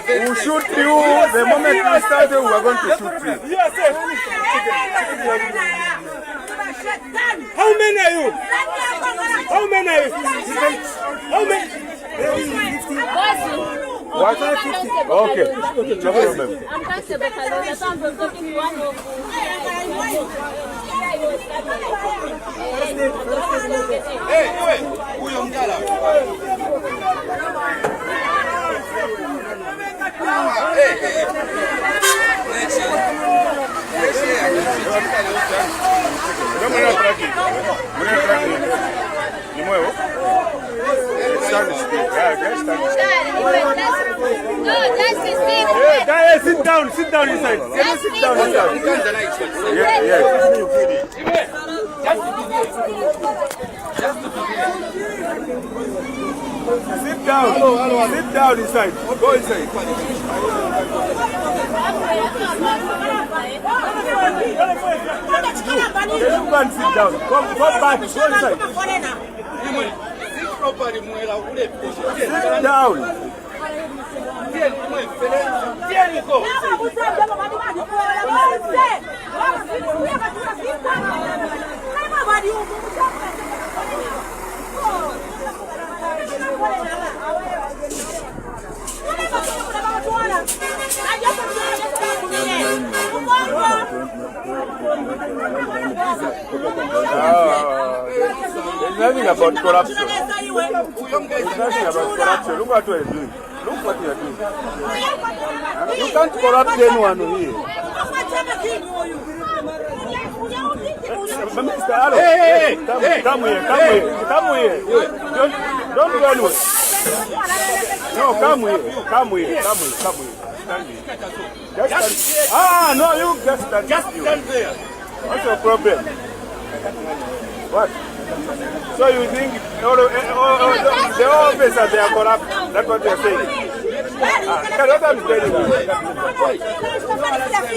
We'll shoot you the moment we start. We are going to shoot you. How many are you? How many are you? How many? 50. What? 50? Okay. No problem. Sit down inside. Sit down inside. Sit down inside. Go inside. You can't sit down. Go back. Go inside. Sit down. There's nothing about corruption. There's nothing about corruption. Look what you're doing. Look what you're doing. You can't corrupt anyone here. Hey, come here. Don't go anywhere. No, come here. Stand here. No, you just stand there. What's your problem? What? So you think the officers they are corrupt? That's what they're saying. What I'm telling you.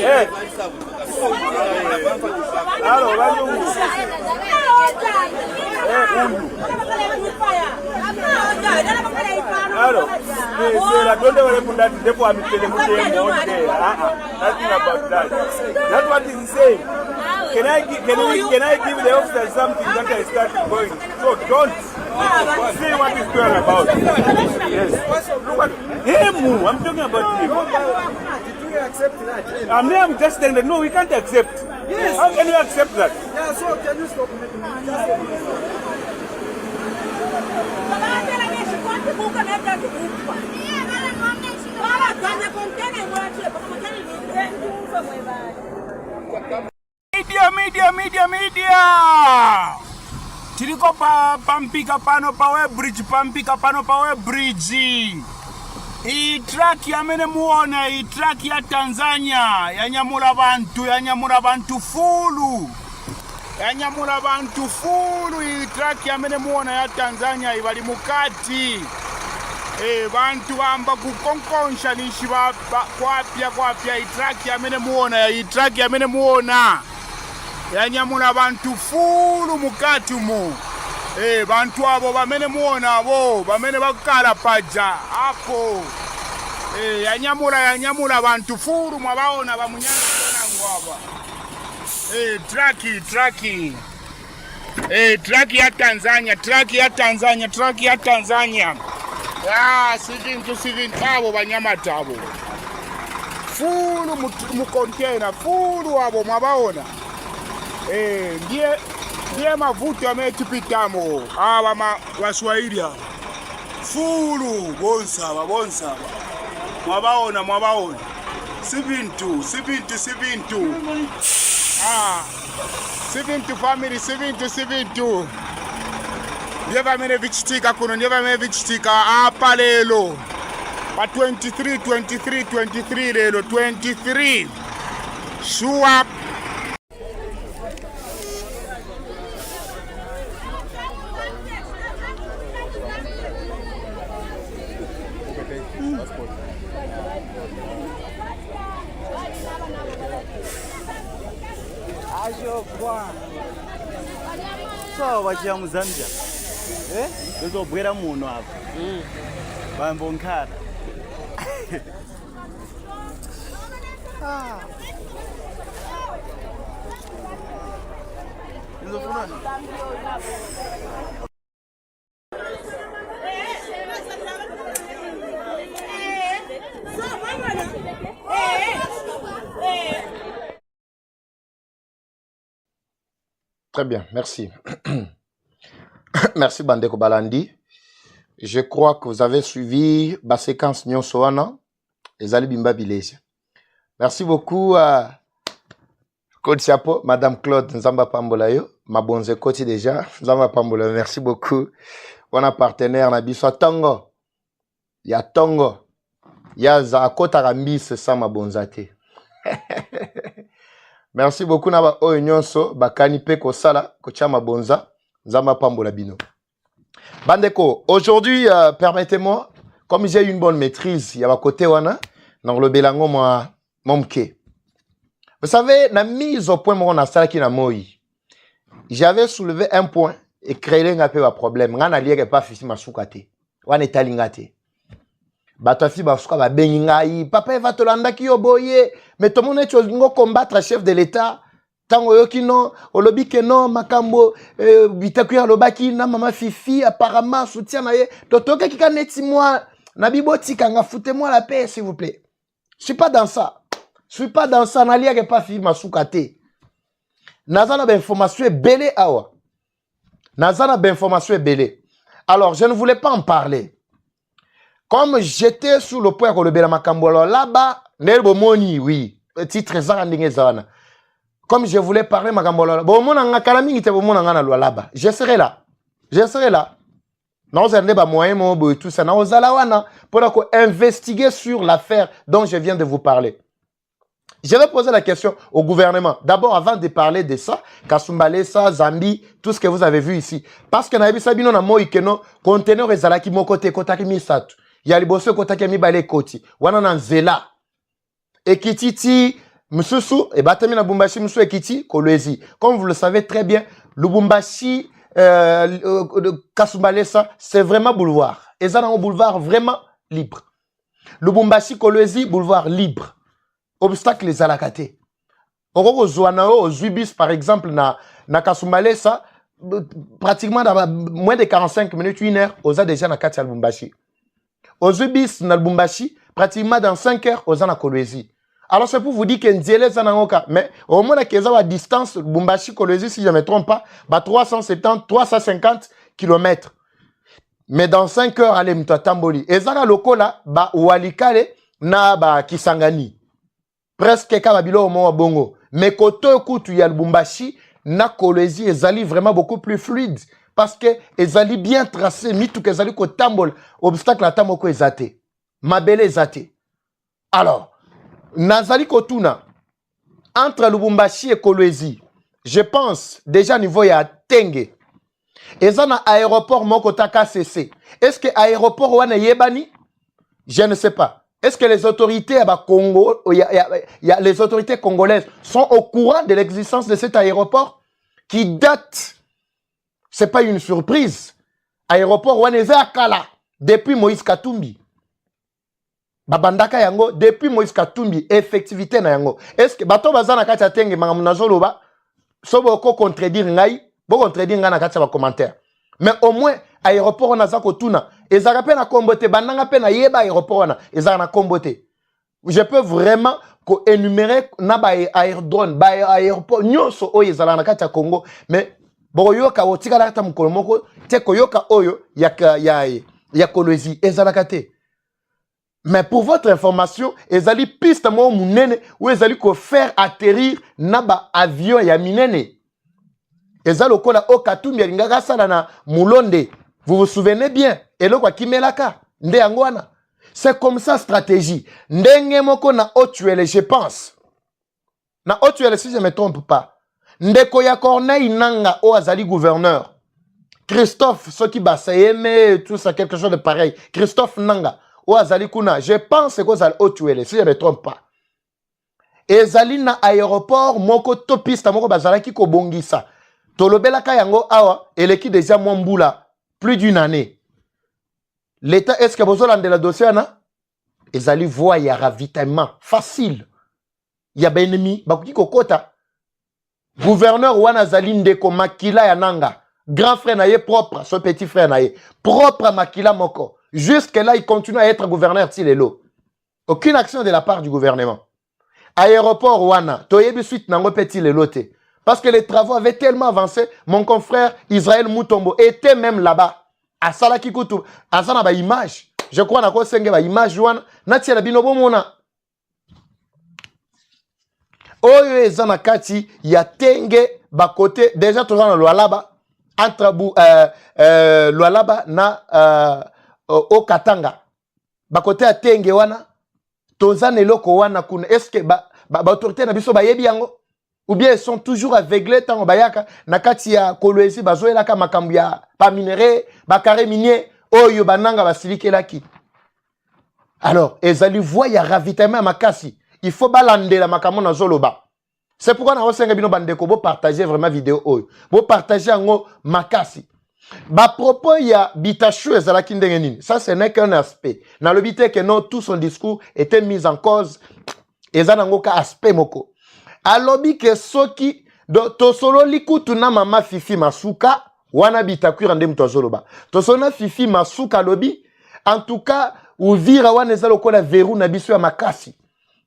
Hey. Hello, don't ever put that depot. I'm telling you, nothing about that. That's what he's saying. Can I give the officer something that I start going? So don't see what he's going about. Yes. Look at him. I'm talking about him. Did you accept that? I'm just saying that no, we can't accept. Yes. How can you accept that? Yeah, so can you stop making Media. Tiliko pampika pano pawe bridge. Hii track ya mene muona, hii track ya Tanzania, yanyamula bantu fulu. Hii track ya mene muona ya Tanzania, ibali mukati. Bantu bamba kukonkonsha nishi kwapya, hii track ya mene muona. Yanyamula bantu fulu mukati mu. Bantu abo bamene muona abo bamene bakala paja hapo. Yanyamula bantu fulu mwabaona bamunyana ngwaba. Track ya Tanzania. Sivintu abo banyamata abo. Fulu mu container, fulu abo mwabaona. Ndiye mavuto yametupitamo aba Waswahili fulu bonsaba mwabaona sivintu family sivintu ndiye vamene vichitika kuno apa lelo pa 23 lelo 23 sure. So wachia Mzambia. Uzobwera muno hapo. Bambo nkara. Très bien, merci. Merci Bandeko Balandi. Je crois que vous avez suivi la séquence Nyonsoana et Zali Bimba Village. Merci beaucoup à Côte Siapo, Madame Claude Nzamba Pambolayo, ma bonze Côte déjà, Nzamba Pambolayo, merci beaucoup. On a partenaire Nabiso Tongo. Il y a Tongo. Il y a Zakota Rambis, c'est ça ma bonzate. Merci beaucoup Naba Oyonyonso, Bakani Pe Kosala, Kochama Bonza, Nzamba Pambola Bino. Bandeko, aujourd'hui, permettez-moi, comme j'ai une bonne maîtrise, il y a un côté wana, dans le Belango, moi, Momke. Vous savez, la mise au point, mon asala qui n'a moi, j'avais soulevé un point et créé un peu de problème. N'an allié pas fisi masukate, wan etalingate. Batafi basuka ba bengingai, papa va te landa ki oboye, mais tout le monde est ngo combattre chef de l'État. Tango yokino, olobi ke non, makambo, bitakuya lobaki na mama fifi, apparemment soutien na ye. Totoke ki kaneti moi, nabiboti kanga foutez-moi la paix s'il vous plaît. Je suis pas dans ça. N'alia ke pas fi masukate. Nazana ben information belé awa. Nazana ben information belé. Alors, je ne voulais pas en parler. Comme j'étais sur le point de le makambo, alors là-bas, Nelbo Moni, oui, titre Zarandingezana. Comme je voulais parler, je serai là. Je serai là. Nous allons moyen tout ça. Nous allons investiguer sur l'affaire dont je viens de vous parler. Je vais poser la question au gouvernement. D'abord, avant de parler de ça, Kasumbalesa, Zambie, tout ce que vous avez vu ici. Parce que Naïbi Sabino na moi ikeno conteneur ezalaki mokote kotaki misatu. Ya liboso kotaki mibale koti. Wana na nzela. Ekititi Msusu et batami na Lubumbashi Msusu Ekiti Kolwezi. Comme vous le savez très bien, Lubumbashi Kasumbalesa, c'est vraiment boulevard. Et ça, un boulevard vraiment libre. Lubumbashi Kolwezi, boulevard libre. Obstacle les alakate. Au Zouanao, aux Zubis, par exemple, na Kasumbalesa, pratiquement dans moins de 45 minutes, 1 heure, aux a déjà na Katia Lubumbashi. Aux Zubis, na Lubumbashi, pratiquement dans 5 heures, aux a na Kolwezi. Alors c'est pour vous dire que Ndiele Zanangoka, mais au moins à distance, Lubumbashi Kolwezi, si je ne me trompe pas, 370, 350 km. Mais dans 5 heures, allez m'ta Tamboli. Et Zana Lokola, Walikale, na Kisangani. Presque Kababilo au Mont Bongo. Mais koto kutu ya Lubumbashi, na Kolwezi, ezali vraiment beaucoup plus fluide. Parce que ezali bien tracé, mitou kezali ko tambol, obstacle à tamoko ezate. Mabele ezate. Alors, Nazali Kotuna, entre Lubumbashi et Kolwezi, je pense, déjà niveau ya Tenge. Et ça, na aéroport Mokotaka CC. Est-ce que aéroport wana yebani? Je ne sais pas. Est-ce que les autorités Congo, les autorités congolaises sont au courant de l'existence de cet aéroport qui date? C'est pas une surprise. Aéroport Waneze Akala depuis Moïse Katumbi. Babandaka yango depuis Moïse Katumbi effectivité na yango. Est-ce que bato bazana katia tenge mangamuna zoloba sobo ko contredire ngai, bo contredire ngana katia ba commentaire. Mais au moins aéroport na zako tuna ezaka pe na kombote bandanga pe na yeba aéroport na ezaka na kombote. Je peux vraiment ko énumérer na ba aérodrome, ba aéroport nyonso oyo ezala na katia Congo, mais boyoka otika la kata mukolo moko te koyoka oyo ya Kolwezi ezala kate. Mais pour votre information, ezali piste mo munene ou ezali ko faire atterrir naba avion ya minene. Ezalo kola o Katumbi alingaka sala na Mulonde. Vous vous souvenez bien? Elo kwa kimelaka nde yangwana. C'est comme ça stratégie. Ndenge moko na Otuele, je pense. Na Otuele si je me trompe pas. Ndeko ya Corneille Nanga o azali gouverneur. Christophe Soki Basayeme tout ça quelque chose de pareil. Christophe Nanga. Azali kuna, je pense que ça Otuele, si je ne me trompe pas. Ezali na aéroport, moko topista, moko bazalaki ko bongisa. Tolobela kayango awa, eleki déjà mwambula, plus d'une année. L'État, est-ce que vous avez la dossier na? Ezali voie ya ravitaillement, facile. Ya ba ennemi, bakuki kokota. Gouverneur wana zali ndeko makila ya nanga. Grand frère naye propre, son petit frère naye. Propre makila moko. Jusque-là, il continue à être gouverneur Tilelo. Aucune action de la part du gouvernement. Aéroport Wana, Toyebi suite nango petit lelote. Parce que les travaux avaient tellement avancé, mon confrère Israël Moutombo était même là-bas. À Salaki Koutou, à Sanaba image. Je crois na ko senge ba image Wana, natia la binobo mona. Oyo ezana kati ya tenge ba côté déjà tozana lo alaba entre lo alaba na au Katanga. Bakote a tenge wana. Tozane loko wana kuna. Est-ce que autorité na biso ba yebi yango? Ou bien ils sont toujours aveuglés tango bayaka. Nakati ya Kolwezi bazoe laka makambu ya pa minéré, ba carré minier. Oyo bananga basilike laki. Alors, ezali voie ya ravitaillement makasi. Il faut balander la makambo na zoloba. C'est pourquoi na osenga bino bandeko bo partager vraiment vidéo oyo. Bo partager yango makasi. Ba propos ya Bitachu ezalaki ndenge nini. Ça ce n'est qu'un aspect. Na le bité que non tout son discours était mis en cause. Ezanango ka aspect moko. Alobi ke soki do tosolo likutu na mama Fifi Masuka wana Bitaku rande mtozoloba. Tosona Fifi Masuka lobi en tout cas Uvira wana ezalo kola verrou na biso ya makasi.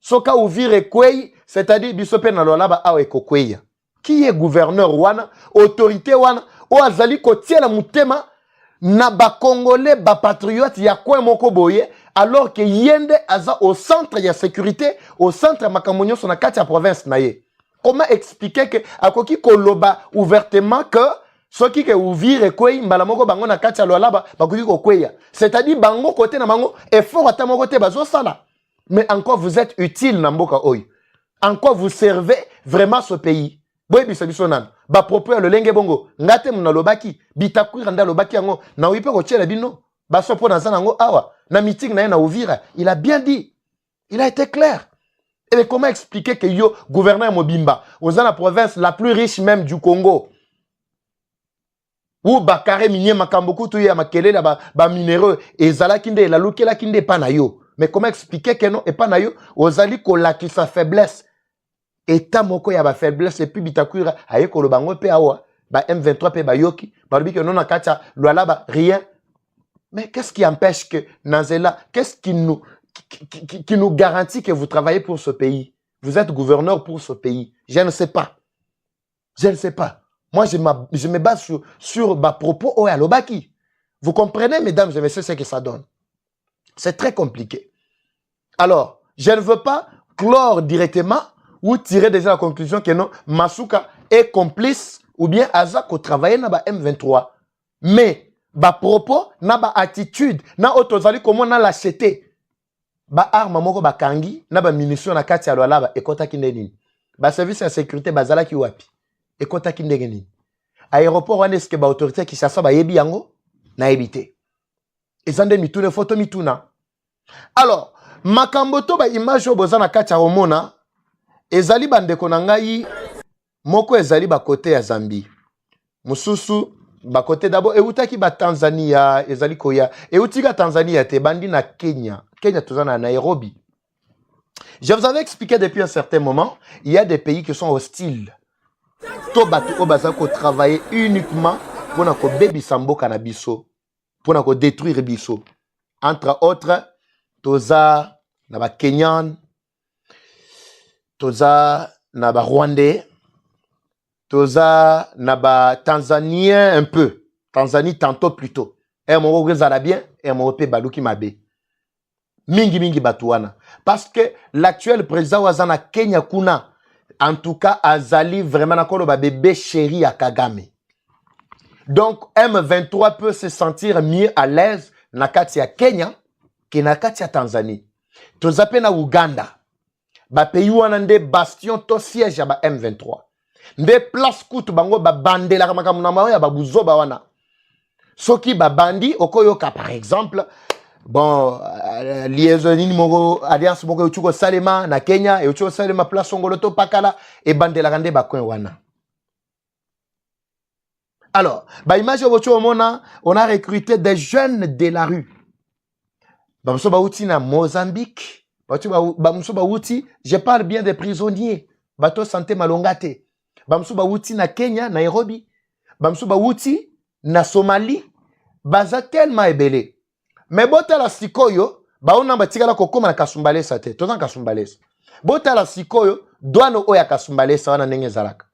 Soka Uvira kwei, c'est-à-dire biso pe na lolaba awe kokweya. Qui est gouverneur wana, autorité wana o azali kotia la mutema na ba congolais ba patriote ya kwe moko boye alors que yende aza au centre ya sécurité au centre ya makamonyo na kati ya province na ye. Comment expliquer que akoki koloba ouvertement que ceux qui ouvrir quoi mbalamoko bango na kati ya lolaba bakoki kokweya. C'est-à-dire bango côté na bango effort ata moko te bazo sala. Mais encore vous êtes utile na mboka oyo. Encore vous servez vraiment ce pays. Boy biso nan. Ba propre le lenge bongo. Ngate muna lobaki, bitakwira nda lobaki yango na oyipe ko tiela bino. Ba so po na zanango awa. Na meeting na ouvrir, il a bien dit. Il a été clair. Et comment expliquer que yo gouverneur Mobimba, aux la province la plus riche même du Congo, où Bakare minier makamboku tu ya makele la ba minéreux et zala kinde la luke la kinde pa na yo. Mais comment expliquer que non et pas na yo ozali ko la ki sa faiblesse eta moko ya ba faiblesse et puis bitakwira aye ko lo bango pe awa ba M23 pe ba yoki ba bi que non na kacha lo la ba rien. Mais qu'est-ce qui empêche que Nazela, qu'est-ce qui nous garantit que vous travaillez pour ce pays? Vous êtes gouverneur pour ce pays. Je ne sais pas. Je ne sais pas. Moi, je me base sur ma propos au Alobaki. Vous comprenez, mesdames et messieurs, ce que ça donne. C'est très compliqué. Alors, je ne veux pas clore directement ou tirer déjà la conclusion que non, Masuka est complice ou bien Azak au travail dans M23. Mais, ba propos, na ba attitude, na otozali comment na l'acheter. Ba arme moko ba kangi, na ba munition na kati ya lwala ekota kindeni. Ba service de sécurité bazala ki wapi. Ekota kindeni. Aéroport wana eske ba autorité ki sasa ba yebi yango na ebité. Ezande mitune photo mituna. Alors, makambo to ba image oboza na kati ya omona ezali bandeko na ngai moko ezali ba côté ya Zambie. Mususu ba côté d'abord eutaki ba Tanzania ezali koya eutika Tanzania te bandi na Kenya tozana na Nairobi. Je vous avais expliqué depuis un certain moment, il y a des pays qui sont hostiles. To batu obaza ko travailler uniquement pour na ko bebi sambo kanabiso, pour na ko détruire biso. Entre autres, toza na ba Kenyan, toza na ba Rwandais, toza na ba Tanzanien un peu. Tanzanie tantôt plutôt. Et mon bien et mon baluki mabe. Mingi batuana. Parce que l'actuel président wazana Kenya kuna, en tout cas, azali vraiment nakolo ba bébé chéri à Kagame. Donc, M23 peut se sentir mieux à l'aise na kati ya Kenya que na kati ya Tanzanie. Tozape na Uganda. Ba pays wana nde bastion to siège ya ba M23. Nde place kutu bango ba bandela kama muna ya ba buzoba wana. Soki ba bandi okoyoka par exemple bon liaison ni moko alliance moko uchuko Salema na Kenya e uchuko Salema place ngoloto pakala e bandela kande ba coin wana. Alors, ba image ocho mona on a recruté des jeunes de la rue. Ba mso ba uti na Mozambique, ba mso ba uti, je parle bien des prisonniers. Bato santé malongate. Bamsu bawuti na Kenya, Nairobi. Bamsu bawuti na Somalie. Baza tellement ebele. Mais bota la sikoyo, baona batikala kokoma na Kasumbalesa te. Tozan Kasumbalesa. Bota la sikoyo, douano oya Kasumbalesa wana ndenge zalaka.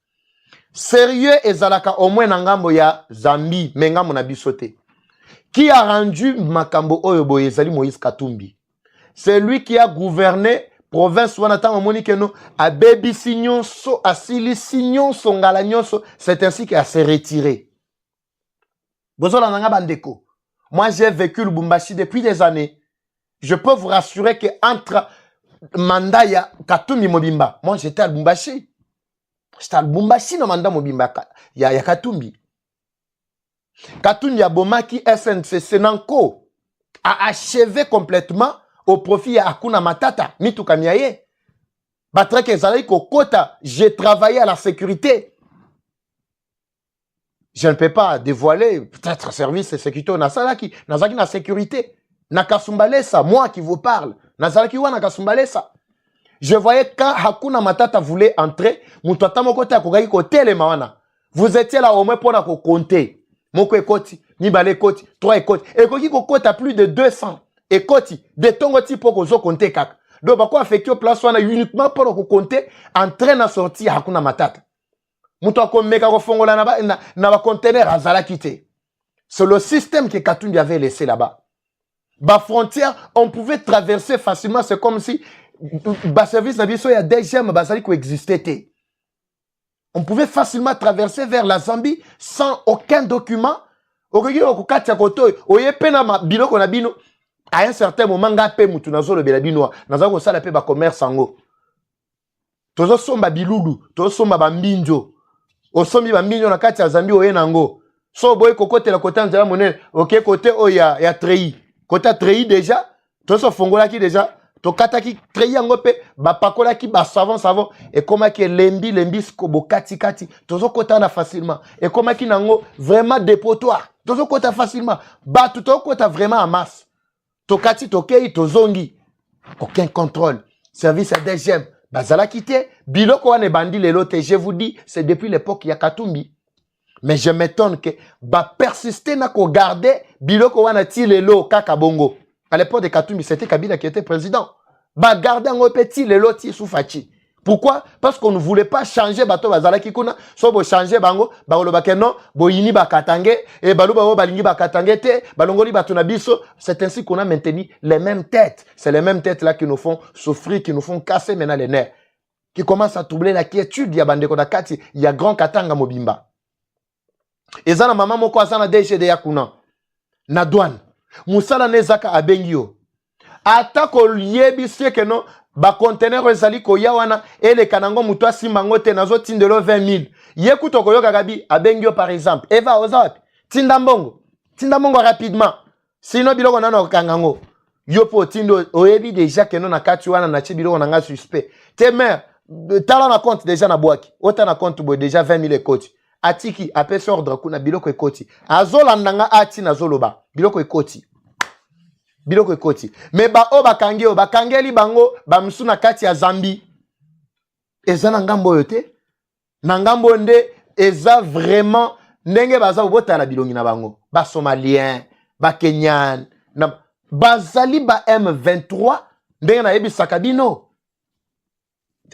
Sérieux ezalaka au moins na ngambo ya Zambie, mengambo na bisote. Qui a rendu makambo oyo boye ezali Moïse Katumbi. C'est lui qui a gouverné province wanata monique no a baby signon so asili signon so ngala nyonso, c'est ainsi qu'il a se retiré. Bozola nanga bandeko. Moi j'ai vécu le Lubumbashi depuis des années. Je peux vous rassurer que entre mandat ya Katumbi Mobimba, moi j'étais à Lubumbashi. J'étais à Lubumbashi no mandat Mobimba ya Katumbi. Katumbi Abomaki SNCC Nanko a achevé complètement au profit à Hakuna Matata, Mituka Miaye. Batreke Zalaï Kokota, j'ai travaillé à la sécurité. Je ne peux pas dévoiler, peut-être service de sécurité, Nazalaki na sécurité. Nakasumbalesa, moi qui vous parle. Nazalaki wa Nakasumbalesa. Je voyais quand Hakuna Matata voulait entrer, Mutata Mokota Kokaki Kote le Mawana. Vous étiez là au moins pour nous compter. Moko Ekoti, Nibale Koti, 3 Ekoti. Ekoki Kokota plus de 200. Ekoti, de tongoti pour qu'on compte kak. Donc, pourquoi affecter place wana uniquement pour qu'on compte entrer na sortie Hakuna Matata. Mouto ko meka ko fongola na ba conteneur azala kité. C'est le système que Katumbi avait laissé là-bas. Ba frontière, on pouvait traverser facilement, c'est comme si ba service na biso ya DGM bazali ko existait. On pouvait facilement traverser vers la Zambie sans aucun document. À un certain moment, commerce ango. Tozo somba bilulu, tozo somba bambinjo. Osombi bambinjo na kati ya Zambie oyenango. So boy kokote la côté nzela monene, OK côté o ya treyi. Côté treyi déjà, tozo fongola ki déjà, to kata ki treyi yango pe ba pakola ki ba savon et comment ki lembi skobo kati tozo kota na facilement. Et comment ki nango vraiment dépotoir. Tozo kota facilement. Ba tout kota vraiment en masse. To kati to kei to zongi. Aucun contrôle. Service à DGM. Bazala quitté, biloko wane bandi lelote, je vous dis, c'est depuis l'époque ya Katumbi. Mais je m'étonne que ba persister na ko garder biloko wana ti lelo kaka bongo. À l'époque de Katumbi, c'était Kabila qui était président. Ba garder un petit lelo ti soufachi. Pourquoi? Parce qu'on ne voulait pas changer bato bazala kikuna, so bo changer bango, ba lo bakeno, bo yini ba katange et balu ba balingi ba katange te, balongoli bato na biso, c'est ainsi qu'on a maintenu les mêmes têtes. C'est les mêmes têtes là qui nous font souffrir, qui nous font casser maintenant les nerfs. Qui commencent à troubler la quiétude, il y a bandeko na kati, il y a grand katanga mobimba. Et ça na maman moko asana DG de yakuna. Na douane. Musala nezaka abengio. Atako liebi que non. Ba conteneur ezali ko yawana ele kanango muto asimbango te nazo tindelo 20 000 yekuto ko yoka gabi abengio par exemple eva ozapi tindambongo rapidement sinon biloko nana kangango yopo tindo oyebi déjà que non na kati wana na chibilo na nga suspect te mère tala na compte déjà na boaki ota na compte bo déjà 20 000 ekoti atiki apesa ordre kuna biloko ekoti azolanda ati nazoloba biloko ekoti mais ba o bakangeli bango ba msuna kati ya Zambie eza na ngambo yote na ngambo nde eza vraiment ndenge baza botala bilongi na bango ba somalien ba kenyan na bazali ba M23 ndenge na yebisaka bino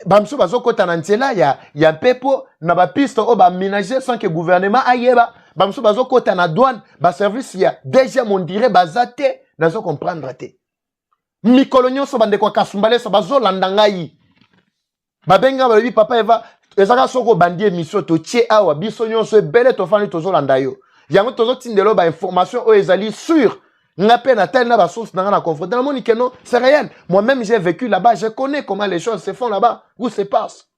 bamso bazokota na nzela ya pepo na ba piste o ba ménager sans que gouvernement ayeba bamso bazokota na douane ba service ya déjà on dirait bazate nazo comprendre te mikolo nyonso bande kwa kasumbale so bazolanda ngai babenga balobi papa eva ezaka soko bandie mission to tie awa biso nyonso ebele to fani tozolanda yo yango tozotindelo ba information o ezali sur ngape na telle na ba source na confronter na moni que non c'est réel. Moi-même j'ai vécu là-bas, je connais comment les choses se font là-bas, où se passe.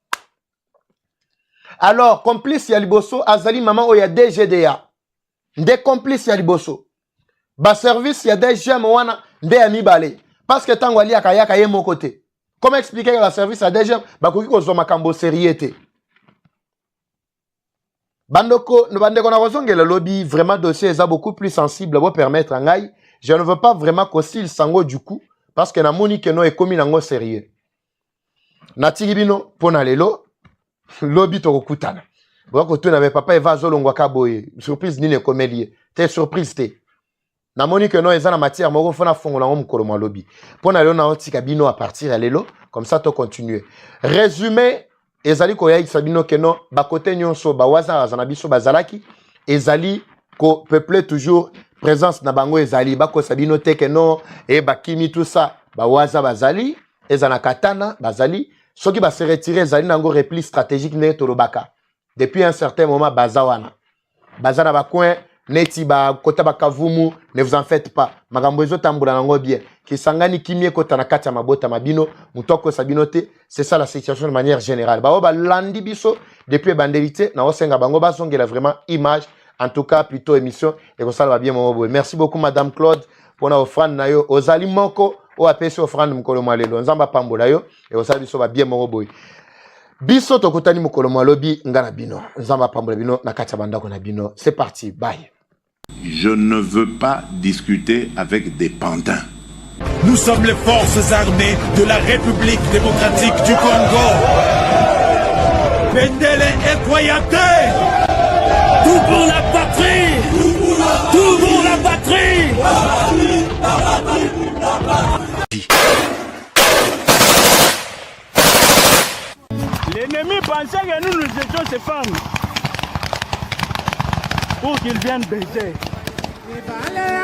Alors complice ya liboso azali maman o ya DGDA des complices ya liboso ba service ya DGM wana nde ya mibale parce que tango ali akayaka ye mon côté. Comment expliquer que la service ya DGM bakoki ko makambo sérieuté bandeko na kozongela le lobby vraiment dossier est beaucoup plus sensible pour permettre ngai je ne veux pas vraiment qu'oscille sango du coup parce que na moni que no ekomi nango sérieux na tigibino pona lelo lobby to kokutana boko to na papa eva zolongwa kaboye surprise nini ekomelie te surprise te na moni que no eza na matière moko fona fongola ngo mukolo mwa lobby pona lelo na otika bino à partir ya lelo comme ça to continuer résumé ezali ko yaï sabino que no ba côté nyonso ba waza na biso bazalaki ezali ko peuple toujours présence na bango ezali ba ko sabino te que no et ba kimi tout ça ba waza bazali ezana katana bazali soki ba se retirer ezali nango repli stratégique ne tolobaka depuis un certain moment bazawana bazana ba coin neti ba kota ba kavumu ne vous en faites pas magambo ezo tambola nango bien kisangani kimie kota na kati ya mabota mabino mutoko sabino te c'est ça la situation de manière générale ba ba landi biso depuis bandelité na osenga bango bazongela vraiment image en tout cas plutôt émission et ça va bien mon boy. Merci beaucoup madame Claude pour na offrande na yo ozali moko o apesi offrande mukolo malelo nzamba pambola yo et ça biso va bien mon boy. Biso tokutani mukolo malobi ngana bino nzamba pambola bino na kati ya bandako na bino. C'est parti, bye. Je ne veux pas discuter avec des pantins. Nous sommes les forces armées de la République démocratique du Congo. Pendele et Koyate, tout pour la patrie, tout pour la patrie. L'ennemi pensait que nous étions ces femmes pour qu'ils viennent baiser.